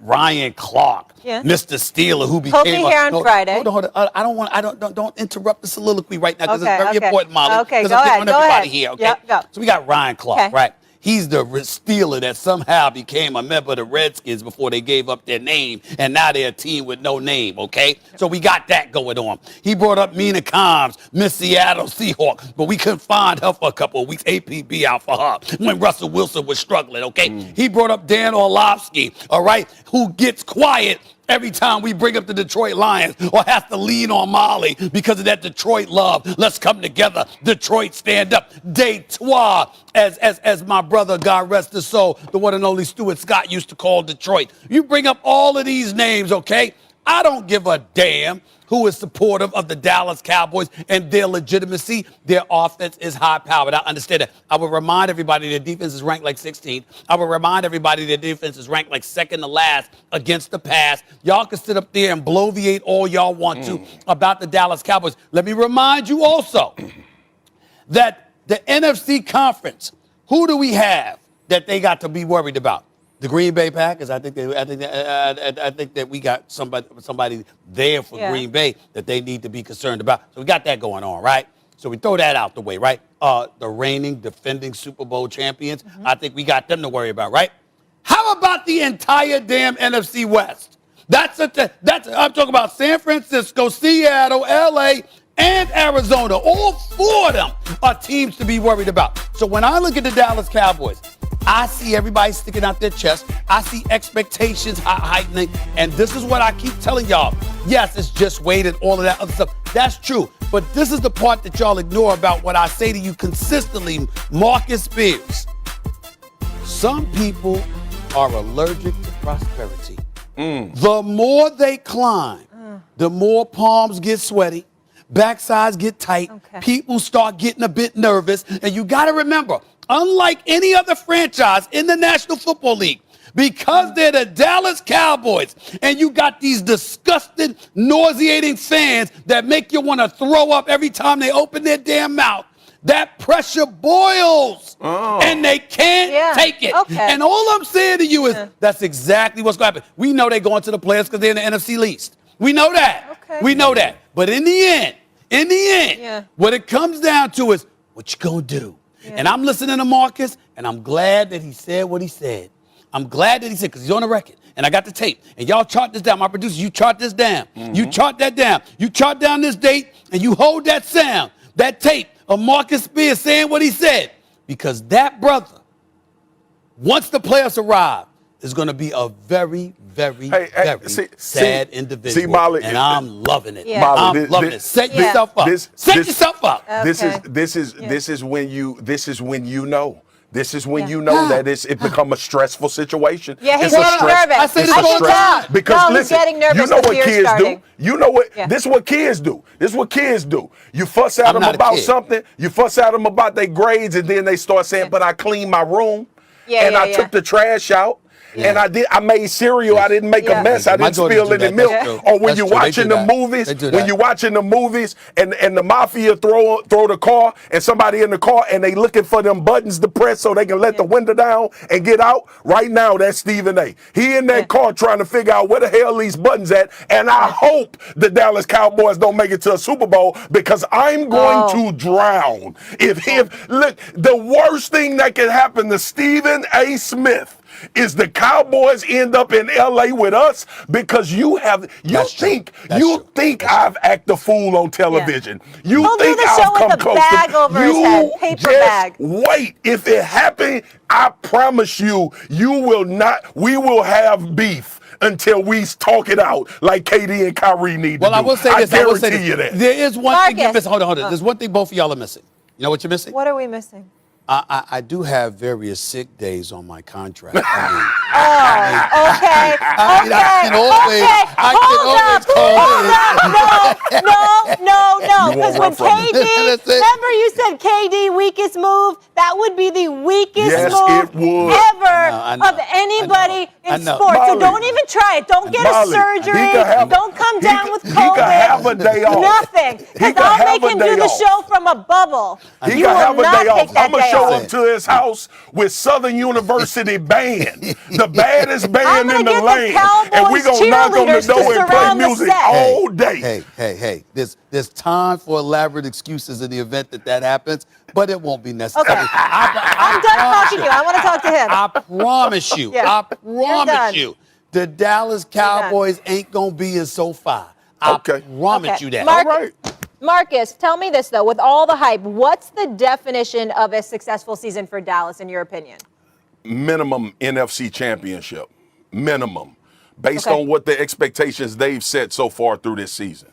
Ryan Clark, Mr. Steeler, who became. He'll be here on Friday. Hold on. Don't interrupt the soliloquy right now because it's very important, Molly. Okay, because go I'm ahead. getting everybody here. Okay. Yep, go. So we got Ryan Clark, right? He's the Steeler that somehow became a member of the Redskins before they gave up their name, and now they're a team with no name, okay? So we got that going on. He brought up Mina Kimes, Miss Seattle Seahawk, but we couldn't find her for a couple of weeks. APB out for her when Russell Wilson was struggling, okay? He brought up Dan Orlovsky, all right, who gets quiet every time we bring up the Detroit Lions or has to lean on Molly because of that Detroit love. Let's come together. Detroit, stand up. Detroit, as my brother, God rest his soul, the one and only Stuart Scott used to call Detroit. You bring up all of these names, okay? I don't give a damn who is supportive of the Dallas Cowboys and their legitimacy. Their offense is high-powered. I understand that. I will remind everybody their defense is ranked like 16th. I will remind everybody their defense is ranked like second to last against the pass. Y'all can sit up there and bloviate all y'all want to about the Dallas Cowboys. Let me remind you also that the NFC Conference, who do we have that they got to be worried about? The Green Bay Packers. I think that we got somebody there for Green Bay that they need to be concerned about. So we got that going on, right? So we throw that out the way, right? The reigning, defending Super Bowl champions. I think we got them to worry about, right? How about the entire damn NFC West? I'm talking about San Francisco, Seattle, LA, and Arizona. All four of them are teams to be worried about. So when I look at the Dallas Cowboys, I see everybody sticking out their chest. I see expectations heightening. And this is what I keep telling y'all. Yes, it's just Wade and all of that other stuff. That's true. But this is the part that y'all ignore about what I say to you consistently, Marcus Spears. Some people are allergic to prosperity. The more they climb, the more palms get sweaty, backsides get tight, people start getting a bit nervous. And you got to remember, unlike any other franchise in the National Football League, because they're the Dallas Cowboys, and you got these disgusting, nauseating fans that make you want to throw up every time they open their damn mouth, that pressure boils, and they can't take it. And all I'm saying to you is that's exactly what's going to happen. We know they're going to the playoffs because they're in the NFC least. We know that. We know that. But in the end, what it comes down to is what you going to do. And I'm listening to Marcus, and I'm glad that he said what he said. I'm glad that he said, because he's on the record, and I got the tape. And y'all chart this down. My producer, you chart this down. You chart that down. You chart down this date, and you hold that sound, that tape of Marcus Spears saying what he said. Because that brother, once the playoffs arrive, is going to be a very, very sad individual. See, Molly, and I'm loving it. Molly, I'm loving it. Set yourself up. Set yourself up. This is when you know. This is when you know that it become a stressful situation. Yeah, he's getting nervous. I say this all the time. Because listen, he's getting nervous. You know what kids do. You know what? This is what kids do. This is what kids do. You fuss at them about something. You fuss at them about their grades, and then they start saying, "But I cleaned my room, and I took the trash out." And I made cereal. I didn't make a mess. I didn't spill any milk. Or when you're watching the movies, and the mafia throw the car, and somebody in the car, and they looking for them buttons to press so they can let the window down and get out. Right now, that's Stephen A. He in that car trying to figure out where the hell these buttons at. And I hope the Dallas Cowboys don't make it to a Super Bowl, because I'm going to drown. Look, the worst thing that can happen to Stephen A. Smith is the Cowboys end up in LA with us, because you think I've acted a fool on television. You think I've come close to over his head, paper bag. Wait, if it happened, I promise you, we will have beef until we talk it out like KD and Kyrie need to do. Well, I will say this. I guarantee you that. There is one thing you're missing. Hold on. There's one thing both of y'all are missing. You know what you're missing? What are we missing? I do have various sick days on my contract. I Okay. I mean, I can always, No. Because when won't run from KD, That's it. remember you said KD weakest move? That would be the weakest Yes, move it would. ever I know. of anybody I in know. sports. So Molly. don't even try it. Don't get Molly, a surgery. he could have- Don't come he down could- with he COVID. could have a day off. Nothing. Because could I'll have make a him day do the off. show from a bubble. He You can will have a not day off. take that I'm going day to show off. up to his house with Southern University band, the baddest I'm band gonna in the get the land. And we're Cowboys going to knock on the cheerleaders to door and play surround the music set. all day. Hey. There's time for elaborate excuses in the event that happens, but it won't be necessary. Okay. I'm done talking to you. I want to talk to him. I promise you. Yeah. I You're done. promise you. The Dallas Cowboys ain't going to be in SoFi. I Okay. promise Okay. you that. Mark- All right. Marcus, tell me this, though. With all the hype, what's the definition of a successful season for Dallas, in your opinion? Minimum NFC championship. Minimum. Based Okay. on what the expectations they've set so far through this season.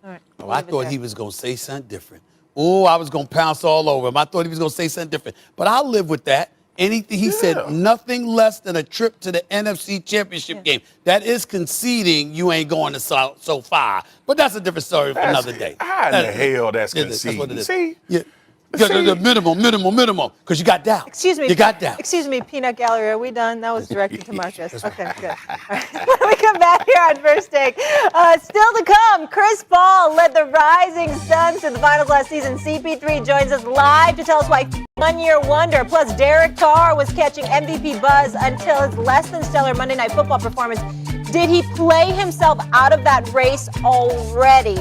All right. Oh, I thought he was going to say something different. Oh, I was going to pounce all over him. I thought he was going to say something different. But I'll live with that. Anything he said, nothing less than a trip to the NFC Championship game. That is conceding you ain't going to SoFi. But that's a different story for another day. How in the hell that's That's what it conceding? is. See? Yeah. The minimum. Because you got Dallas. Excuse me. You got Dallas. Excuse me, Peanut Gallery. Are we done? That was directed to Marcus. Okay, good. All right. When we come back here on First Take, still to come, Chris Paul led the Rising Suns to the finals last season. CP3 joins us live to tell us why one-year wonder. Plus, Derek Carr was catching MVP buzz until his less than stellar Monday Night Football performance. Did he play himself out of that race already?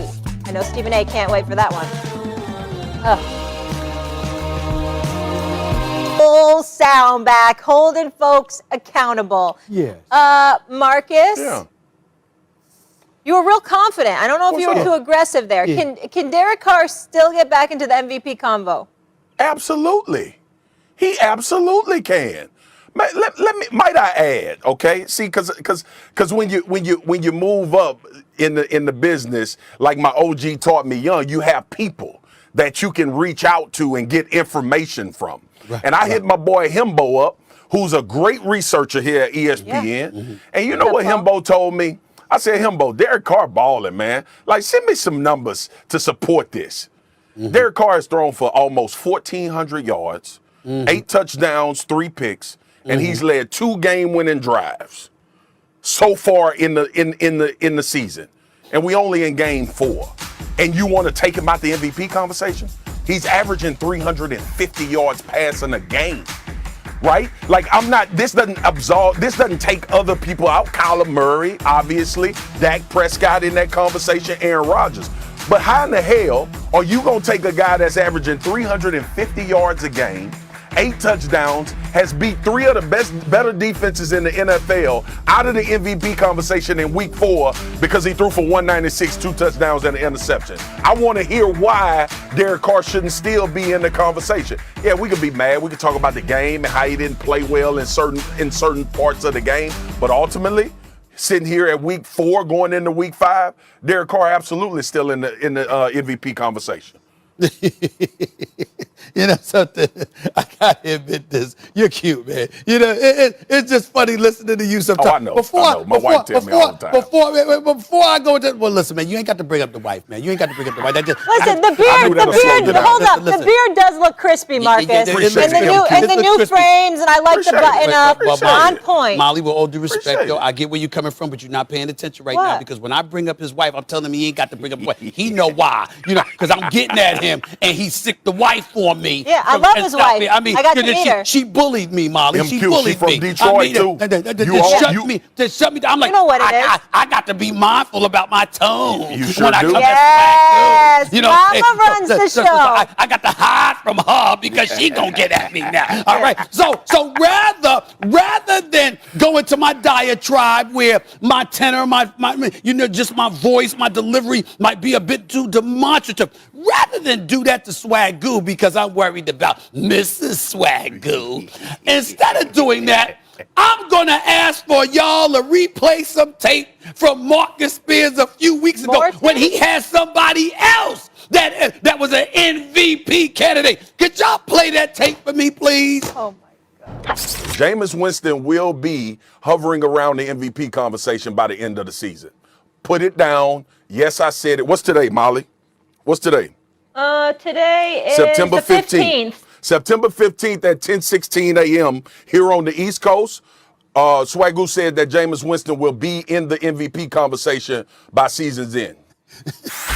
I know Stephen A. can't wait for that one. Full sound back, holding folks accountable. Yes. Marcus, Yeah. you were real confident. I don't know if you were too aggressive there. Yeah. Can Derek Carr still get back into the MVP convo? Absolutely. He absolutely can. Might I add, okay? See, because when you move up in the business, like my OG taught me young, you have people that you can reach out to and get information from. Right, and I hit my boy Himbo up, who's a great researcher here at ESPN. Yeah. And you know what Himbo told me? I said, Himbo, Derek Carr balling, man. Like, send me some numbers to support this. Derek Carr has thrown for almost 1,400 yards, 8 touchdowns, 3 picks, and he's led 2 game-winning drives so far in the season. And we only in game 4. And you want to take him out the MVP conversation? He's averaging 350 yards passing a game. Right? Like, this doesn't take other people out. Kyler Murray, obviously, Dak Prescott in that conversation, Aaron Rodgers. But how in the hell are you going to take a guy that's averaging 350 yards a game, 8 touchdowns, has beat 3 of the better defenses in the NFL out of the MVP conversation in week 4 because he threw for 196, 2 touchdowns and an interception? I want to hear why Derek Carr shouldn't still be in the conversation. Yeah, we could be mad. We could talk about the game and how he didn't play well in certain parts of the game. But ultimately, sitting here at week 4 going into week 5, Derek Carr absolutely still in the MVP conversation. You know something? I gotta admit this. You're cute, man. You know, it's just funny listening to you sometimes. Oh, I know. My wife tells me all the time. Before I go into, well, listen, man, you ain't got to bring up the wife, man. You ain't got to bring up the wife. Listen, the beard, hold up. The beard does look crispy, Marcus. yeah, and the new frames, and I like the button up. On point. Molly, with all due respect, Appreciate yo, it. I get where you're coming from, but you're not paying attention right What? now because when I bring up his wife, I'm telling him he ain't got to bring up the wife. He know why. You know, because I'm getting at him and he sicked the wife for me. Yeah, I love his wife. I mean, I got to meet her. she bullied me, Molly. She MQ, bullied she from me. Detroit, too. To shut me down. I'm like, You know what it is. I got to be mindful about my tone. You sure when I do. come Yes, at swag, Mama runs the show. I got to hide from her because she gonna get at me now. All right. So rather than go into my diatribe where my tenor, just my voice, my delivery might be a bit too demonstrative, rather than do that to Swagoo because I'm worried about Mrs. Swagoo, instead of doing that, I'm going to ask for y'all to replay some tape from Marcus Spears a few weeks ago when he had somebody else that was an MVP candidate. Could y'all play that tape for me, please? Oh, my Jameis Winston will be hovering around the MVP conversation by the end of the season. Put it down. Yes, I said it. What's today, Molly? What's today? Today is September the 15th. September 15th at 10:16 a.m. here on the East Coast. Swagoo said that Jameis Winston will be in the MVP conversation by season's end.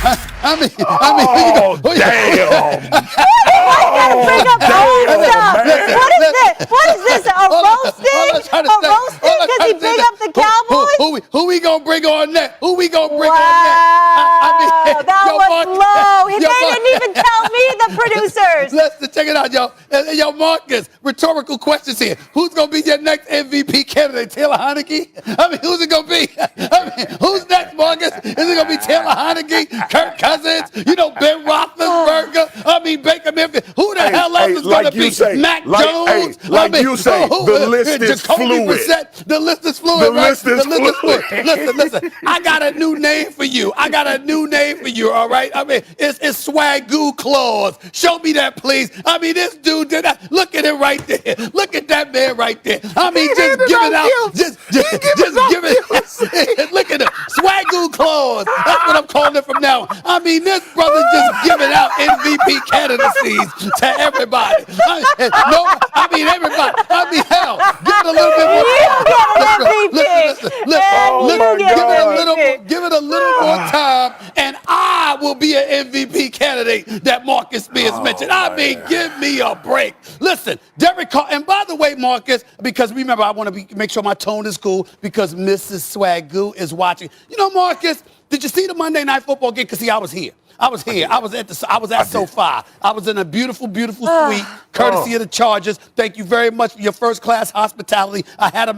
I mean, Oh, damn. Bring up old stuff. man. What is this? A roasting? A roasting? Because he bring up the Cowboys? Who we gonna bring on next? Who we gonna bring Wow, on next? that yo, was Marcus, low. yo, They didn't even tell me, the producers. Listen, check it out, yo. Yo, Marcus, rhetorical questions here. Who's gonna be your next MVP candidate? Taylor Heineke? I mean, who's it gonna be? I mean, who's next, Marcus? Is it gonna be Taylor Heineke, Kirk Cousins, Ben Roethlisberger? I mean, Baker Mayfield. Who the hell else is like gonna you be? say, Mac like- Jones? hey, like you say, the list is Jacoby fluid. Brissett. The list is fluid, The right? list is fluid. Listen. I got a new name for you. All right? I mean, it's Swagoo Claus. Show me that, please. I mean, this dude did that. Look at it right there. Look at that man right there. I mean, just give it out. Just give it. Look at it. Swagoo Claus. That's what I'm calling it from now on. I mean, this brother just giving out MVP candidacies to everybody. Everybody. I mean, hell, give it a little bit more time. Give it a little more time, and I will be an MVP candidate that Marcus Spears mentioned. I mean, give me a break. Listen, Derek Carr, and by the way, Marcus, because remember, I want to make sure my tone is cool because Mrs. Swagoo is watching. You know, Marcus, did you see the Monday Night Football game? Because, see, I was here. I was at SoFi. I was in a beautiful, beautiful suite, courtesy of the Chargers. Thank you very much for your first-class hospitality. I had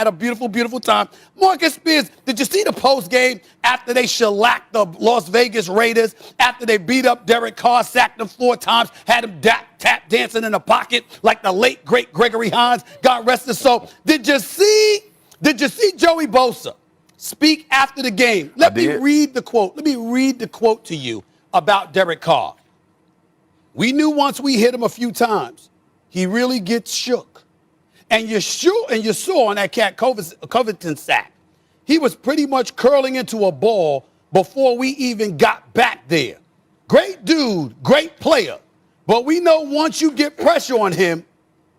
a beautiful, beautiful time. Marcus Spears, did you see the post game after they shellacked the Las Vegas Raiders, after they beat up Derek Carr, sacked him 4 times, had him tap dancing in the pocket like the late great Gregory Hines? God rest his soul. Did you see Joey Bosa speak after the game? Let me read the quote. Let me read the quote to you about Derek Carr. We knew once we hit him a few times, he really gets shook. And you saw on that Cat Covington sack, he was pretty much curling into a ball before we even got back there. Great dude, great player. But we know once you get pressure on him,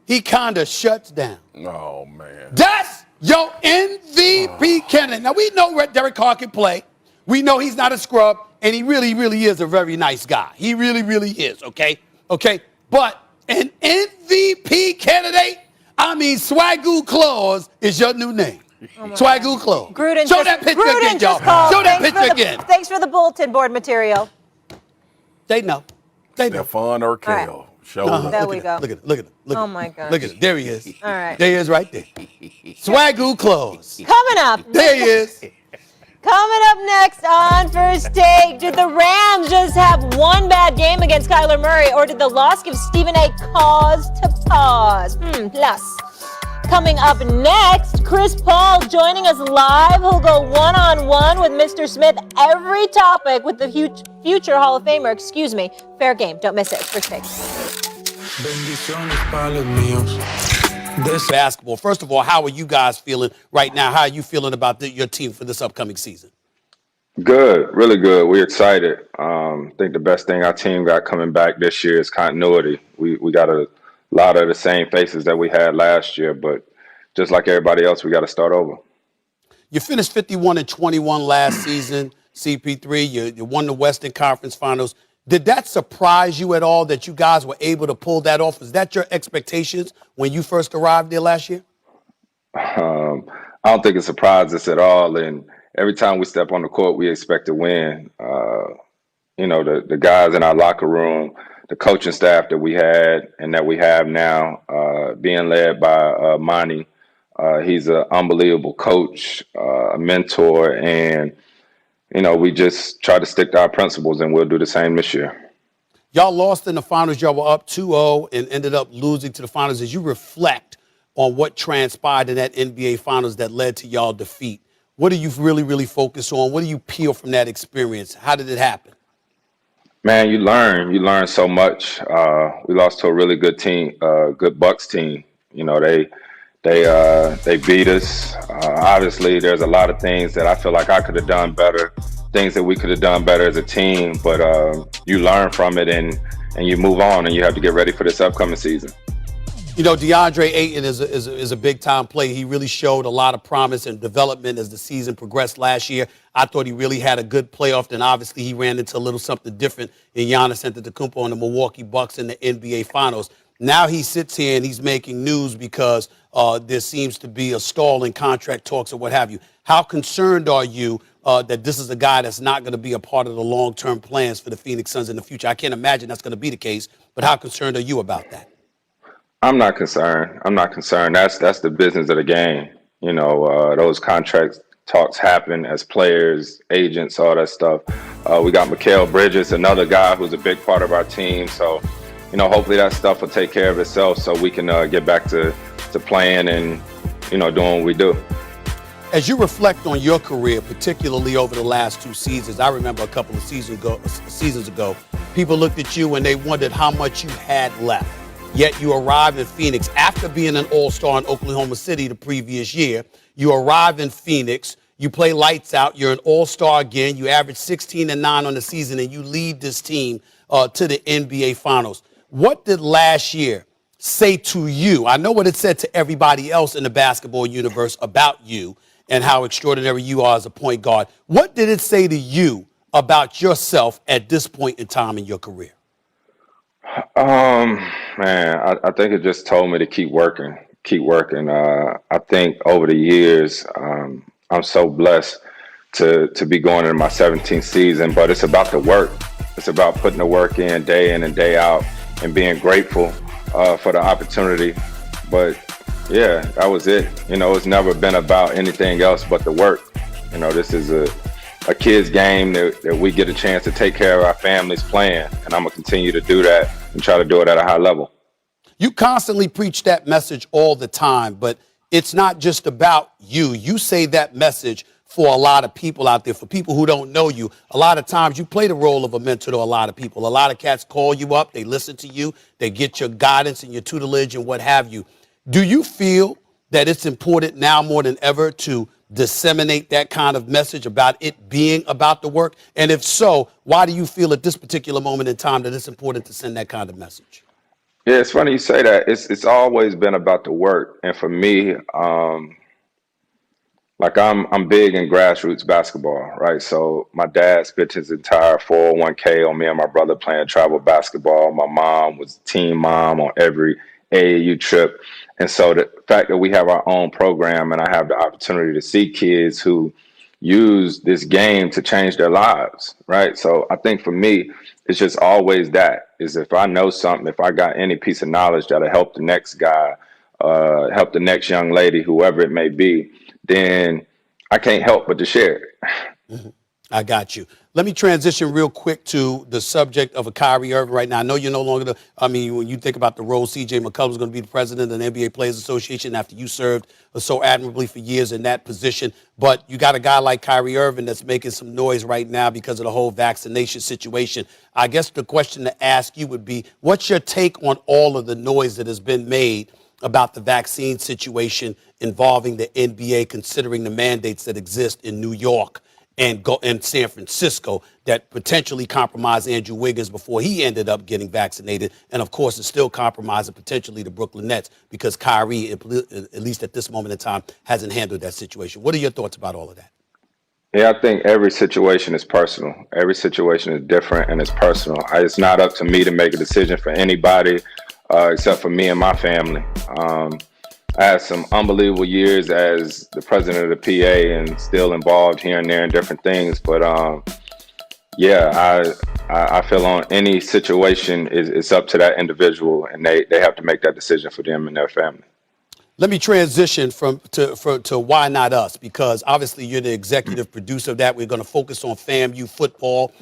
he kind of shuts down. Oh, man. That's your MVP candidate. Now, we know Derek Carr can play. We know he's not a scrub, and he really, really is a very nice guy. He really, really is, okay? Okay? But an MVP candidate, I mean, Swagoo Claus is your new name. Swagoo Claus. Show that picture again, y'all. Show that picture again. Thanks for the bulletin board material. They know. Stephon Urkel. There we go. Look at it. Oh, my gosh. Look at it. There he is. All right. There he is right there. Swagoo Claus. Coming up. There he is. Coming up next on First Take, did the Rams just have one bad game against Kyler Murray, or did the loss give Stephen A. cause to pause? Plus, coming up next, Chris Paul joining us live. He'll go one-on-one with Mr. Smith. Every topic with the future Hall of Famer. Fair game. Don't miss it. First Take. Basketball. First of all, how are you guys feeling right now? How are you feeling about your team for this upcoming season? Good, really good. We're excited. I think the best thing our team got coming back this year is continuity. We got a lot of the same faces that we had last year, but just like everybody else, we got to start over. You finished 51-21 last season, CP3. You won the Western Conference Finals. Did that surprise you at all that you guys were able to pull that off? Was that your expectations when you first arrived there last year? I don't think it surprised us at all. And every time we step on the court, we expect to win. The guys in our locker room, the coaching staff that we had and that we have now, being led by Monty. He's an unbelievable coach, a mentor, and we just try to stick to our principles, and we'll do the same this year. Y'all lost in the finals. Y'all were up 2-0 and ended up losing to the finals. As you reflect on what transpired in that NBA finals that led to y'all defeat, what do you really, really focus on? What do you peel from that experience? How did it happen? Man, you learn so much. We lost to a really good team, good Bucks team. You know, they beat us. Obviously, there's a lot of things that I feel like I could have done better, things that we could have done better as a team. But you learn from it and you move on, and you have to get ready for this upcoming season. You know, DeAndre Ayton is a big-time player. He really showed a lot of promise and development as the season progressed last year. I thought he really had a good playoff. Then obviously he ran into a little something different in Giannis Antetokounmpo and the Milwaukee Bucks in the NBA Finals. Now he sits here and he's making news because there seems to be a stall in contract talks or what have you. How concerned are you that this is a guy that's not going to be a part of the long-term plans for the Phoenix Suns in the future? I can't imagine that's going to be the case, but how concerned are you about that? I'm not concerned. That's the business of the game. You know, those contract talks happen as players, agents, all that stuff. We got Mikal Bridges, another guy who's a big part of our team. So, you know, hopefully that stuff will take care of itself so we can get back to playing and, you know, doing what we do. As you reflect on your career, particularly over the last 2 seasons, I remember a couple of seasons ago, people looked at you and they wondered how much you had left. Yet you arrive in Phoenix after being an all-star in Oklahoma City the previous year. You arrive in Phoenix. You play lights out. You're an all-star again. You average 16-9 on the season, and you lead this team to the NBA Finals. What did last year say to you? I know what it said to everybody else in the basketball universe about you and how extraordinary you are as a point guard. What did it say to you about yourself at this point in time in your career? Man, I think it just told me to keep working. I think over the years, I'm so blessed to be going into my 17th season, but it's about the work. It's about putting the work in and day out and being grateful for the opportunity. But yeah, that was it. You know, it's never been about anything else but the work. You know, this is a kid's game that we get a chance to take care of our families playing, and I'm going to continue to do that and try to do it at a high level. You constantly preach that message all the time, but it's not just about you. You say that message for a lot of people out there, for people who don't know you. A lot of times you play the role of a mentor to a lot of people. A lot of cats call you up, they listen to you, they get your guidance and your tutelage and what have you. Do you feel that it's important now more than ever to disseminate that kind of message about it being about the work? And if so, why do you feel at this particular moment in time that it's important to send that kind of message? Yeah, it's funny you say that. It's always been about the work. And for me, like I'm big in grassroots basketball, right? So my dad spent his entire 401k on me and my brother playing travel basketball. My mom was team mom on every AAU trip. And so the fact that we have our own program and I have the opportunity to see kids who use this game to change their lives, right? So I think for me, it's just always that, is if I know something, if I got any piece of knowledge that'll help the next guy, help the next young lady, whoever it may be, then I can't help but to share it. Mm-hmm. I got you. Let me transition real quick to the subject of a Kyrie Irving right now. I know you're no longer when you think about the role C.J. McCollum is going to be the president of the NBA Players Association after you served so admirably for years in that position. But you got a guy like Kyrie Irving that's making some noise right now because of the whole vaccination situation. I guess the question to ask you would be, what's your take on all of the noise that has been made about the vaccine situation involving the NBA, considering the mandates that exist in New York and San Francisco that potentially compromised Andrew Wiggins before he ended up getting vaccinated, and of course, it's still compromising potentially the Brooklyn Nets because Kyrie, at least at this moment in time, hasn't handled that situation. What are your thoughts about all of that? Yeah, I think every situation is personal. Every situation is different and it's personal. It's not up to me to make a decision for anybody except for me and my family. I had some unbelievable years as the president of the PA and still involved here and there in different things. But I feel on any situation it's up to that individual, and they have to make that decision for them and their family. Let me transition to Why Not Us, because obviously you're the executive producer of that. We're going to focus on FAMU football.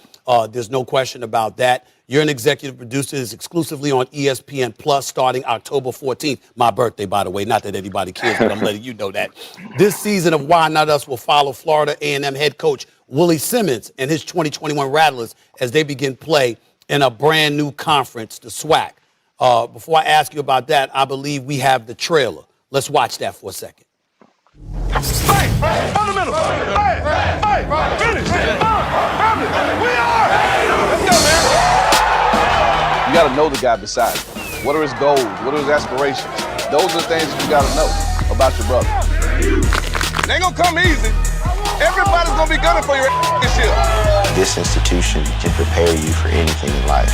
There's no question about that. You're an executive producer. It's exclusively on ESPN Plus starting October 14th. My birthday, by the way. Not that anybody cares, but I'm letting you know that. This season of Why Not Us will follow Florida A&M head coach Willie Simmons and his 2021 Rattlers as they begin play in a brand new conference, the SWAC. Before I ask you about that, I believe we have the trailer. Let's watch that for a second. Fundamentals. Finish. We are. Let's go, man. You got to know the guy beside you. What are his goals? What are his aspirations? Those are the things that you got to know about your brother. It ain't going to come easy. Everybody's going to be gunning for your this year. This institution can prepare you for anything in life.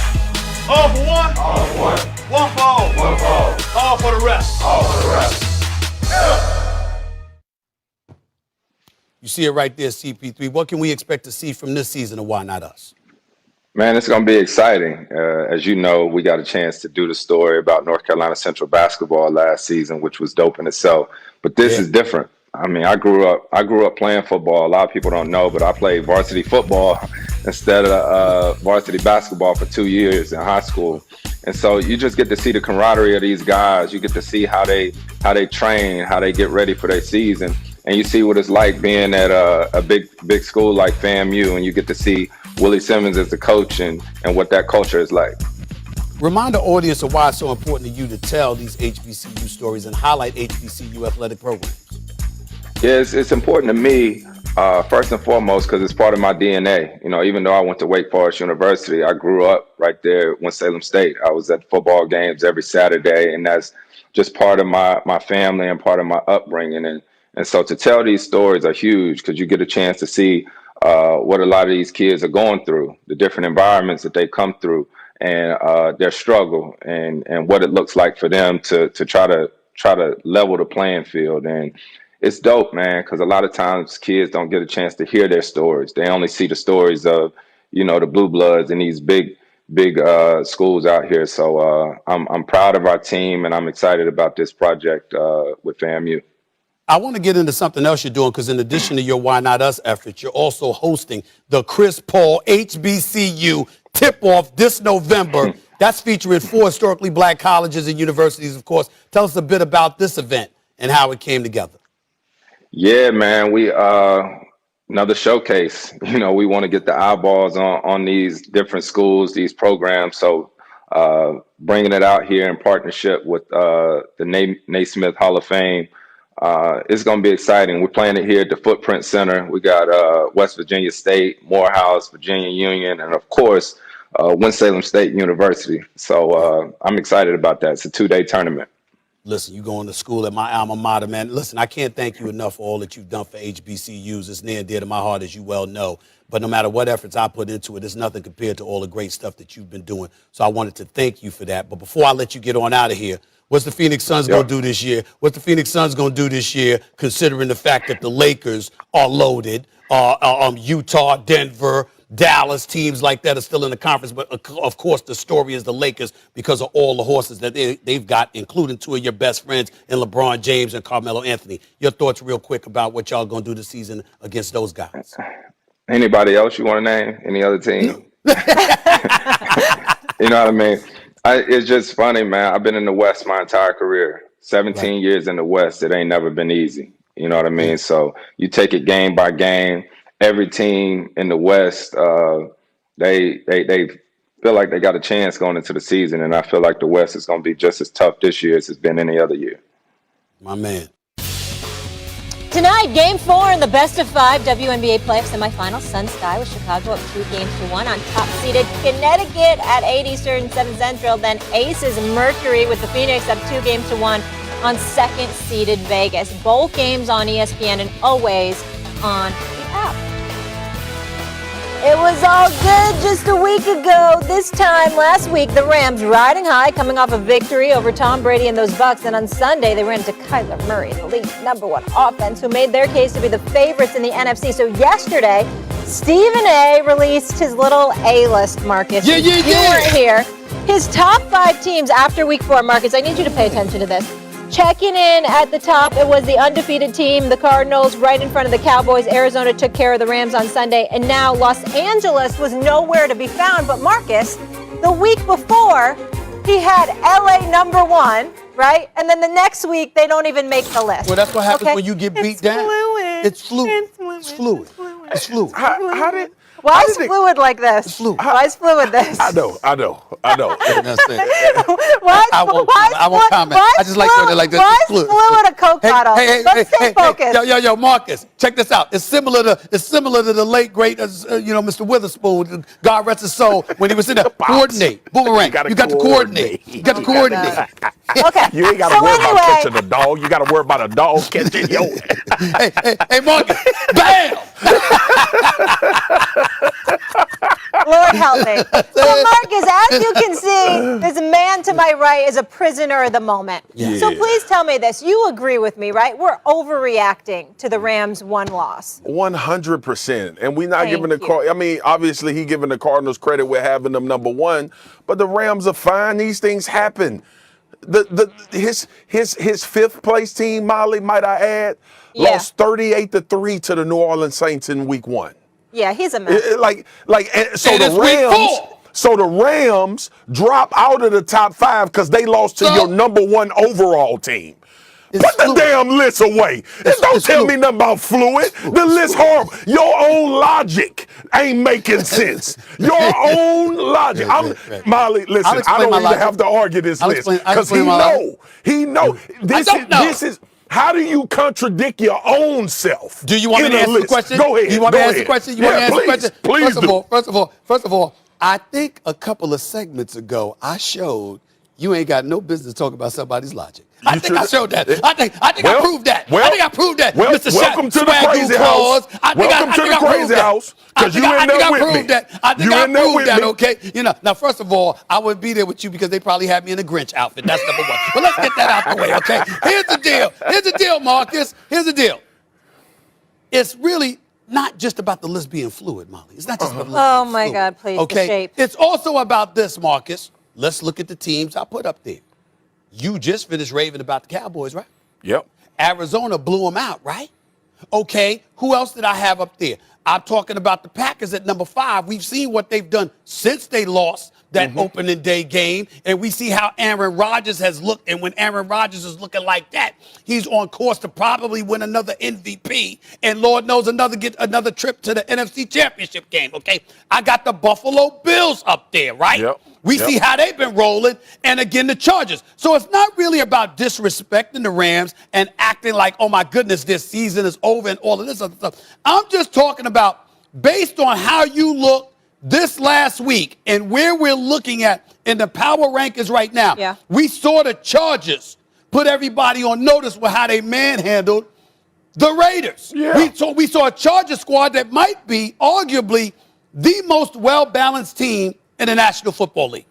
All for one. All for one. One for all. One for all. All for the rest. All for the rest. Yeah. You see it right there, CP3. What can we expect to see from this season of Why Not Us? Man, it's going to be exciting. As you know, we got a chance to do the story about North Carolina Central basketball last season, which was dope in itself. But this is different. I mean, I grew up playing football. A lot of people don't know, but I played varsity football instead of varsity basketball for 2 years in high school. And so you just get to see the camaraderie of these guys. You get to see how they train, how they get ready for their season. And you see what it's like being at a big school like FAMU, and you get to see Willie Simmons as the coach and what that culture is like. Remind the audience of why it's so important to you to tell these HBCU stories and highlight HBCU athletic programs. Yeah, it's important to me, first and foremost, because it's part of my DNA. You know, even though I went to Wake Forest University, I grew up right there at Winston-Salem State. I was at football games every Saturday, and that's just part of my family and part of my upbringing. And so to tell these stories are huge because you get a chance to see what a lot of these kids are going through, the different environments that they come through, and their struggle, and what it looks like for them to try to level the playing field. And it's dope, man, because a lot of times kids don't get a chance to hear their stories. They only see the stories of, you know, the Blue Bloods and these big schools out here. So I'm proud of our team, and I'm excited about this project with FAMU. I want to get into something else you're doing, because in addition to your Why Not Us efforts, you're also hosting the Chris Paul HBCU tip-off this November. That's featuring 4 historically black colleges and universities, of course. Tell us a bit about this event and how it came together. Yeah, man, we another showcase. You know, we want to get the eyeballs on these different schools, these programs. So bringing it out here in partnership with the Naismith Hall of Fame, it's going to be exciting. We're playing it here at the Footprint Center. We got West Virginia State, Morehouse, Virginia Union, and of course, Winston-Salem State University. So I'm excited about that. It's a 2-day tournament. Listen, you going to school at my alma mater, man. Listen, I can't thank you enough for all that you've done for HBCUs. It's near and dear to my heart, as you well know. But no matter what efforts I put into it, it's nothing compared to all the great stuff that you've been doing. So I wanted to thank you for that. But before I let you get on out of here, what's the Phoenix Suns going to do this year? What's the Phoenix Suns going to do this year, considering the fact that the Lakers are loaded, Utah, Denver, Dallas, teams like that are still in the conference. But, of course, the story is the Lakers because of all the horses that they've got, including 2 of your best friends in LeBron James and Carmelo Anthony. Your thoughts real quick about what y'all going to do this season against those guys. Anybody else you want to name? Any other team? You know what I mean? It's just funny, man. I've been in the West my entire career. 17 years in the West. It ain't never been easy. You know what I mean? So you take it game by game. Every team in the West, they feel like they got a chance going into the season, and I feel like the West is going to be just as tough this year as it's been any other year. My man. Tonight, Game 4 in the best-of-5 WNBA playoff semifinals. Suns tie with Chicago up 2-1 on top-seeded Connecticut at 8 Eastern, 7 Central. Then Aces Mercury with the Phoenix up 2-1 on second-seeded Vegas. Both games on ESPN and always on the app. It was all good just a week ago. This time last week, the Rams riding high, coming off a victory over Tom Brady and those Bucks. And on Sunday, they ran into Kyler Murray, the league's #1 offense, who made their case to be the favorites in the NFC. So yesterday, Stephen A. released his little A-list, Marcus. You weren't here. His top 5 teams after week 4, Marcus, I need you to pay attention to this. Checking in at the top, it was the undefeated team, the Cardinals, right in front of the Cowboys. Arizona took care of the Rams on Sunday, and now Los Angeles was nowhere to be found. But Marcus, the week before, he had LA #1, right? And then the next week, they don't even make the list. Well, that's what happens when you get beat down. Fluid. It's fluid. It's fluid. It's fluid. Why is fluid like this? Fluid. Why is fluid this? I know. That's it. I won't comment. I just like doing it like this. Why is fluid a Coke bottle? Let's stay focused. Yo, Marcus, check this out. It's similar to the late great, Mr. Witherspoon. God rest his soul. When he was in there, coordinate, boomerang. You got to coordinate. You got to coordinate. Okay. You ain't got to worry about catching a dog. You got to worry about a dog catching you. Hey, Marcus, bam! Lord help me. Well, Marcus, as you can see, this man to my right is a prisoner of the moment. Yeah. So please tell me this. You agree with me, right? We're overreacting to the Rams' one loss. 100%. And we're not giving Thank obviously he giving the Cardinals credit with having them number one, but the Rams are fine. These things happen. His fifth place team, Molly, might I add, lost 38-3 to the New Orleans Saints in week 1. Yeah, he's a mess. So the Rams drop out of the top 5 because they lost to your number 1 overall team. Put the damn list away. Don't tell me nothing about fluid. The list horrible. Your own logic ain't making sense. Your own logic. Molly, listen, I don't even have to argue this list because he know. This is. How do you contradict your own self? Do you want me to answer the question? Go ahead. You want me to answer the question? You want me to answer the question? Please First of all, I think a couple of segments ago I showed you ain't got no business talking about somebody's logic. I think I showed that. I think I proved that. I think I proved that. Mr. Welcome to the crazy house. Welcome to the crazy house. Because you in there with me. I think I proved that, okay? Now, first of all, I wouldn't be there with you because they probably had me in a Grinch outfit. That's number one. But let's get that out the way, okay? Here's the deal, Marcus. Here's the deal. It's really not just about the list being fluid, Molly. It's not just about the list being fluid. Oh, my God, please, okay? the shape. It's also about this, Marcus. Let's look at the teams I put up there. You just finished raving about the Cowboys, right? Yep. Arizona blew them out, right? Okay, who else did I have up there? I'm talking about the Packers at number 5. We've seen what they've done since they lost that opening day game, and we see how Aaron Rodgers has looked. And when Aaron Rodgers is looking like that, he's on course to probably win another MVP, and Lord knows get another trip to the NFC Championship game, okay? I got the Buffalo Bills up there, right? Yep. We see how they've been rolling, and again, the Chargers. So it's not really about disrespecting the Rams and acting like, oh, my goodness, this season is over and all of this other stuff. I'm just talking about based on how you look this last week and where we're looking at in the power rankings right now. Yeah. We saw the Chargers put everybody on notice with how they manhandled the Raiders. Yeah. We saw a Charger squad that might be arguably the most well-balanced team in the National Football League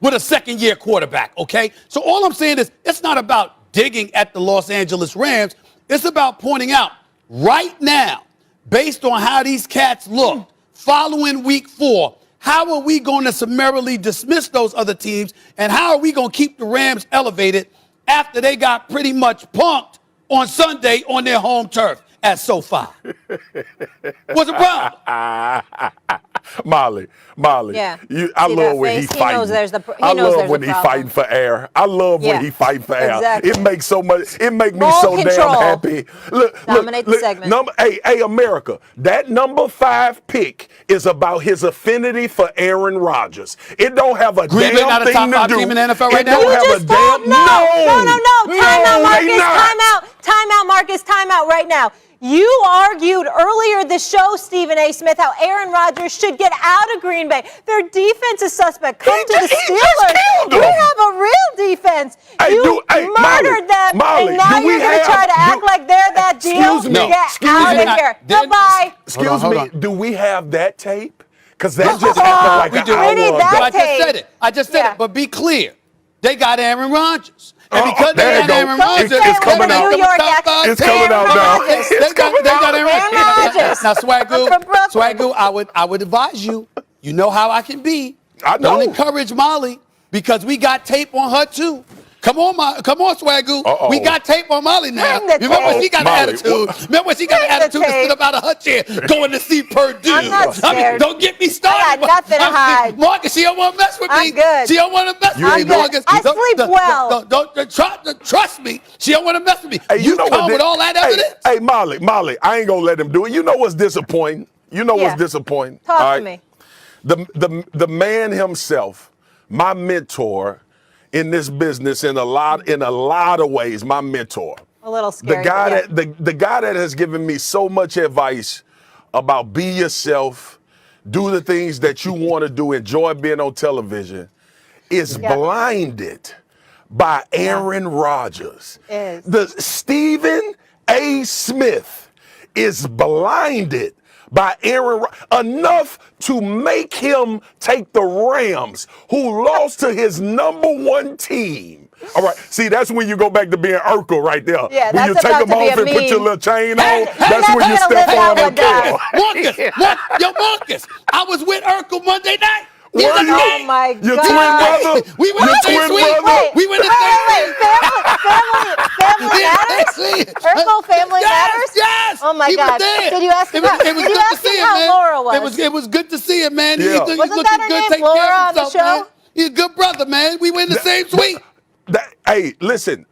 with a second-year quarterback, okay? So all I'm saying is it's not about digging at the Los Angeles Rams. It's about pointing out right now, based on how these cats look following week 4, how are we going to summarily dismiss those other teams, and how are we going to keep the Rams elevated after they got pretty much punked on Sunday on their home turf at SoFi? What's the problem? Molly. Yeah. I love when he fighting. I love when he fighting for air. I love when he fighting for air. Exactly. It makes so much. It make me Ball so control. damn happy. Dominate the segment. Hey, America. That number 5 pick is about his affinity for Aaron Rodgers. It don't have a Green Bay damn not a thing top to 5 do. team in the NFL right It now? don't have a damn No. Time out, Marcus. Time out, Marcus. Time out right now. You argued earlier this show, Stephen A. Smith, how Aaron Rodgers should get out of Green Bay. Their defense is suspect. Come to the Steelers. We have a real defense. You murdered them, and now you're going to try to act like they're that deal? Excuse me. Get out of here. Goodbye. Excuse me. Do we have that tape? Because that just Oh, happened like an hour we need ago. that tape. I just said it. But be clear. They got Aaron Rodgers. And Oh, because there they you got go. Aaron Rodgers, It's coming out. New York accent. It's coming out now. They got Aaron Rodgers. Now, From Brooklyn. Swagoo, I would advise you. You know how I can be. I know. Don't encourage Molly because we got tape on her too. Come on, Swagoo. Uh-oh. We got tape on Molly now. Bring the Remember when tape. she got Molly, an attitude? Remember when she got Bring an the attitude to tape. sit up out of her chair going to see Purdue? I'm not scared. Don't get me started. I got nothing to hide. Marcus, she don't want to mess with me. I'm good. She don't want to mess with I'm me, good. Marcus. I sleep well. Don't trust me. She don't want to mess with me. Hey, You know come what with all that evidence? Hey, Molly, I ain't gonna let him do it. You know what's disappointing? You know Yeah. what's disappointing? Talk all to right? me. The man himself, my mentor in this business in a lot of ways, my mentor. A little scary. The guy but yeah. the guy that has given me so much advice about be yourself, do the things that you want to do, enjoy being on television, is blinded by Aaron Rodgers. Is. The Stephen A. Smith is blinded by Aaron enough to make him take the Rams, who lost to his #1 team. All right, see, that's when you go back to being Urkel right there. Yeah, when you that's take about them to be off a and put your meme. little chain on, Hey, that's when you gonna step live on that and one kill. Marcus, Marcus, I was with Urkel Monday night. Were you? Oh my Your God. twin brother? We went Your to twin Sweet. brother? We went to Family matters? Urkel, family matters? Yes. Oh my He was God. there. Did you ask him how, It was did you good to ask him see how man. Laura was? It was good to see him, man. Yeah. He's Wasn't looking that her good, name, taking Laura, care on of the himself, show? man. He's a good brother, man. We were in the same suite. Hey, listen,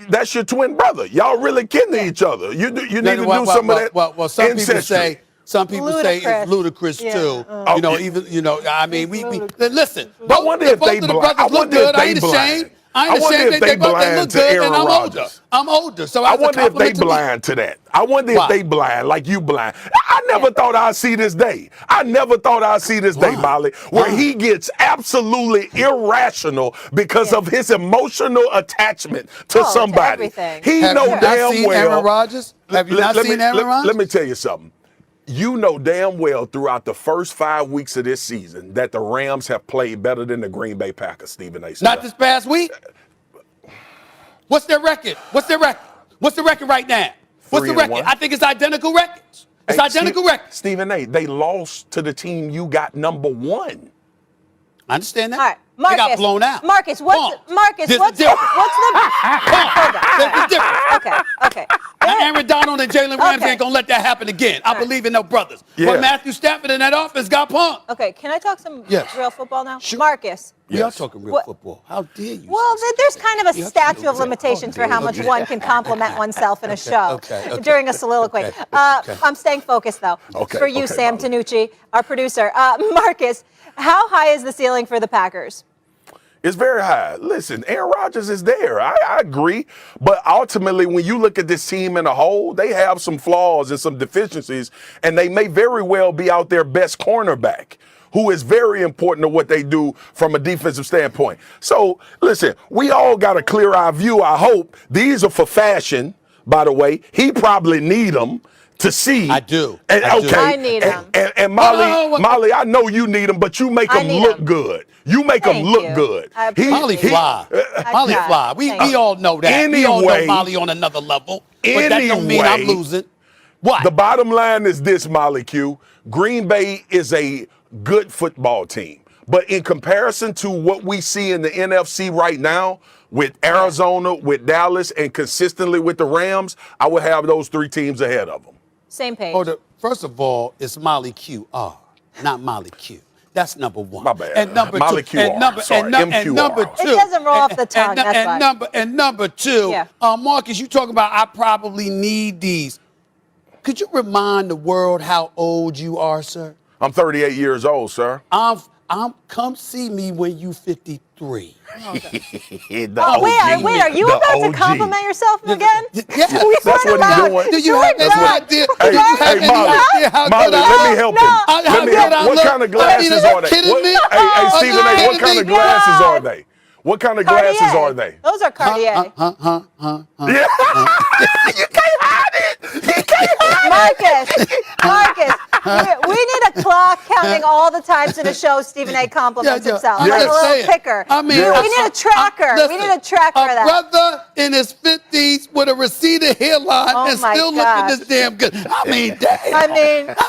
that's your twin brother. Y'all really kin to each other. You need to do some of that. Well, some ancestry. people say. Some people say it's ludicrous too. Yeah. You know, I mean, we listen. I wonder if both they of the blind. brothers look good. I ain't ashamed. I wonder if they blind to Aaron Rodgers. I'm older, so I wonder if they blind to that. I wonder if they blind, like you blind. I never thought I'd see this day. I never thought I'd see this day, Molly, where he gets absolutely irrational because of his emotional attachment to somebody. He know damn well. Aaron Rodgers? Have you not seen Aaron Rodgers? Let me tell you something. You know damn well throughout the first 5 weeks of this season that the Rams have played better than the Green Bay Packers, Stephen A. Smith. Not this past week? What's their record? What's the record right now? What's the record? 3-1. I think it's identical records. It's identical records. Stephen A., they lost to the team you got #1. I understand that. All right, Marcus. They got blown out. Marcus, what's the There's a difference. Hold on. Okay. And Aaron Donald and Jalen Ramsey ain't gonna let that happen again. I believe in no brothers. But Matthew Stafford in that offense got punked. Okay, can I talk some real football now? Sure. Marcus. We are talking real football. How dare you? Well, there's kind of a statute of limitations for how much one can compliment oneself in a show during a soliloquy. I'm staying focused, though. For you, Sam Tanucci, our producer. Marcus, how high is the ceiling for the Packers? It's very high. Listen, Aaron Rodgers is there. I agree. But ultimately, when you look at this team in a whole, they have some flaws and some deficiencies, and they may very well be out their best cornerback, who is very important to what they do from a defensive standpoint. So, listen, we all got a clear-eye view, I hope. These are for fashion, by the way. He probably need them to see. I do. And, I need them. And Molly, I know you need them, but you make them look good. You make them look good. Molly fly. Molly fly. We all know that. Anyway, we all know Molly on another level. But that don't mean I'm losing. What? The bottom line is this, Molly Q. Green Bay is a good football team. But in comparison to what we see in the NFC right now, with Arizona, with Dallas, and consistently with the Rams, I would have those 3 teams ahead of them. Same page. First of all, it's Molly QR, not Molly Q. That's number one. My bad. And number Molly two. QR. And number two. It doesn't roll off the tongue. That's why. And number two. Marcus, you talking about I probably need these. Could you remind the world how old you are, sir? I'm 38 years old, sir. Come see me when you 53. Wait, are you about to compliment yourself again? Yeah, that's what he's doing. Do you have any idea? Molly, let me help him. What kind of glasses are they? Hey, Stephen A., what kind of glasses are they? What kind of glasses are they? Those are Cartier. Yeah. You can't hide it. You can't Marcus, we need a clock counting all the times in a show Stephen A. compliments himself. Like a little ticker. I mean, we need a tracker. We need a tracker of that. A brother in his 50s with a receded hairline and still looking this damn good. I mean, damn. I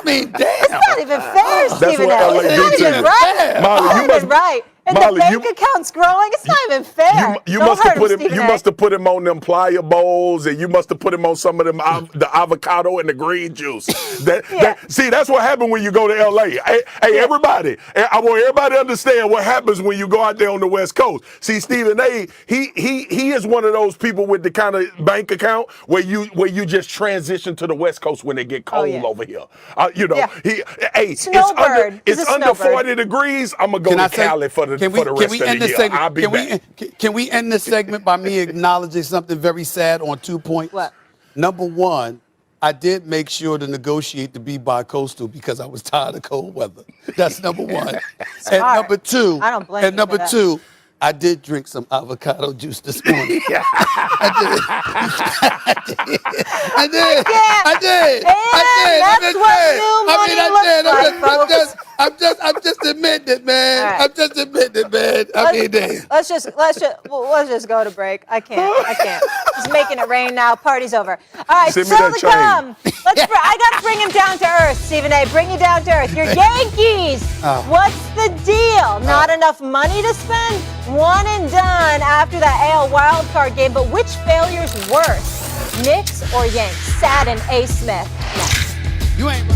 mean, damn. It's not even fair, Stephen A. That's what LA do to you. Right. Molly, you must. Right. And Molly, the bank account's growing. It's not even fair. You Don't must hurt have put him. Stephen You A. must have put him on them plier bowls, and you must have put him on some of them the avocado and the green juice. See, that's what happened when you go to L.A. Hey, everybody! I want everybody to understand what happens when you go out there on the West Coast. See, Stephen A. He is one of those people with the kind of bank account where you just transition to the West Coast when they get cold over here. It's under 40 degrees. I'm gonna go to Cali for the rest of the year. I'll be back. Can we end this segment by me acknowledging something very sad on 2 points? What? Number one, I did make sure to negotiate to be bi-coastal because I was tired of cold weather. That's number one. And number two, I don't blame you for that. I did drink some avocado juice this morning. I did. I'm just admitting it, man. Right. I'm just admitting it, man. Let's just go to break. I can't. He's making it rain now. Party's over. All right, Send me that come. I got to bring him down to earth, Stephen A. Bring you down to earth. Your Yankees. What's the deal? Not enough money to spend? One and done after that AL wildcard game. But which failure's worse? Knicks or Yanks? Sad and A. Smith. Next. You ain't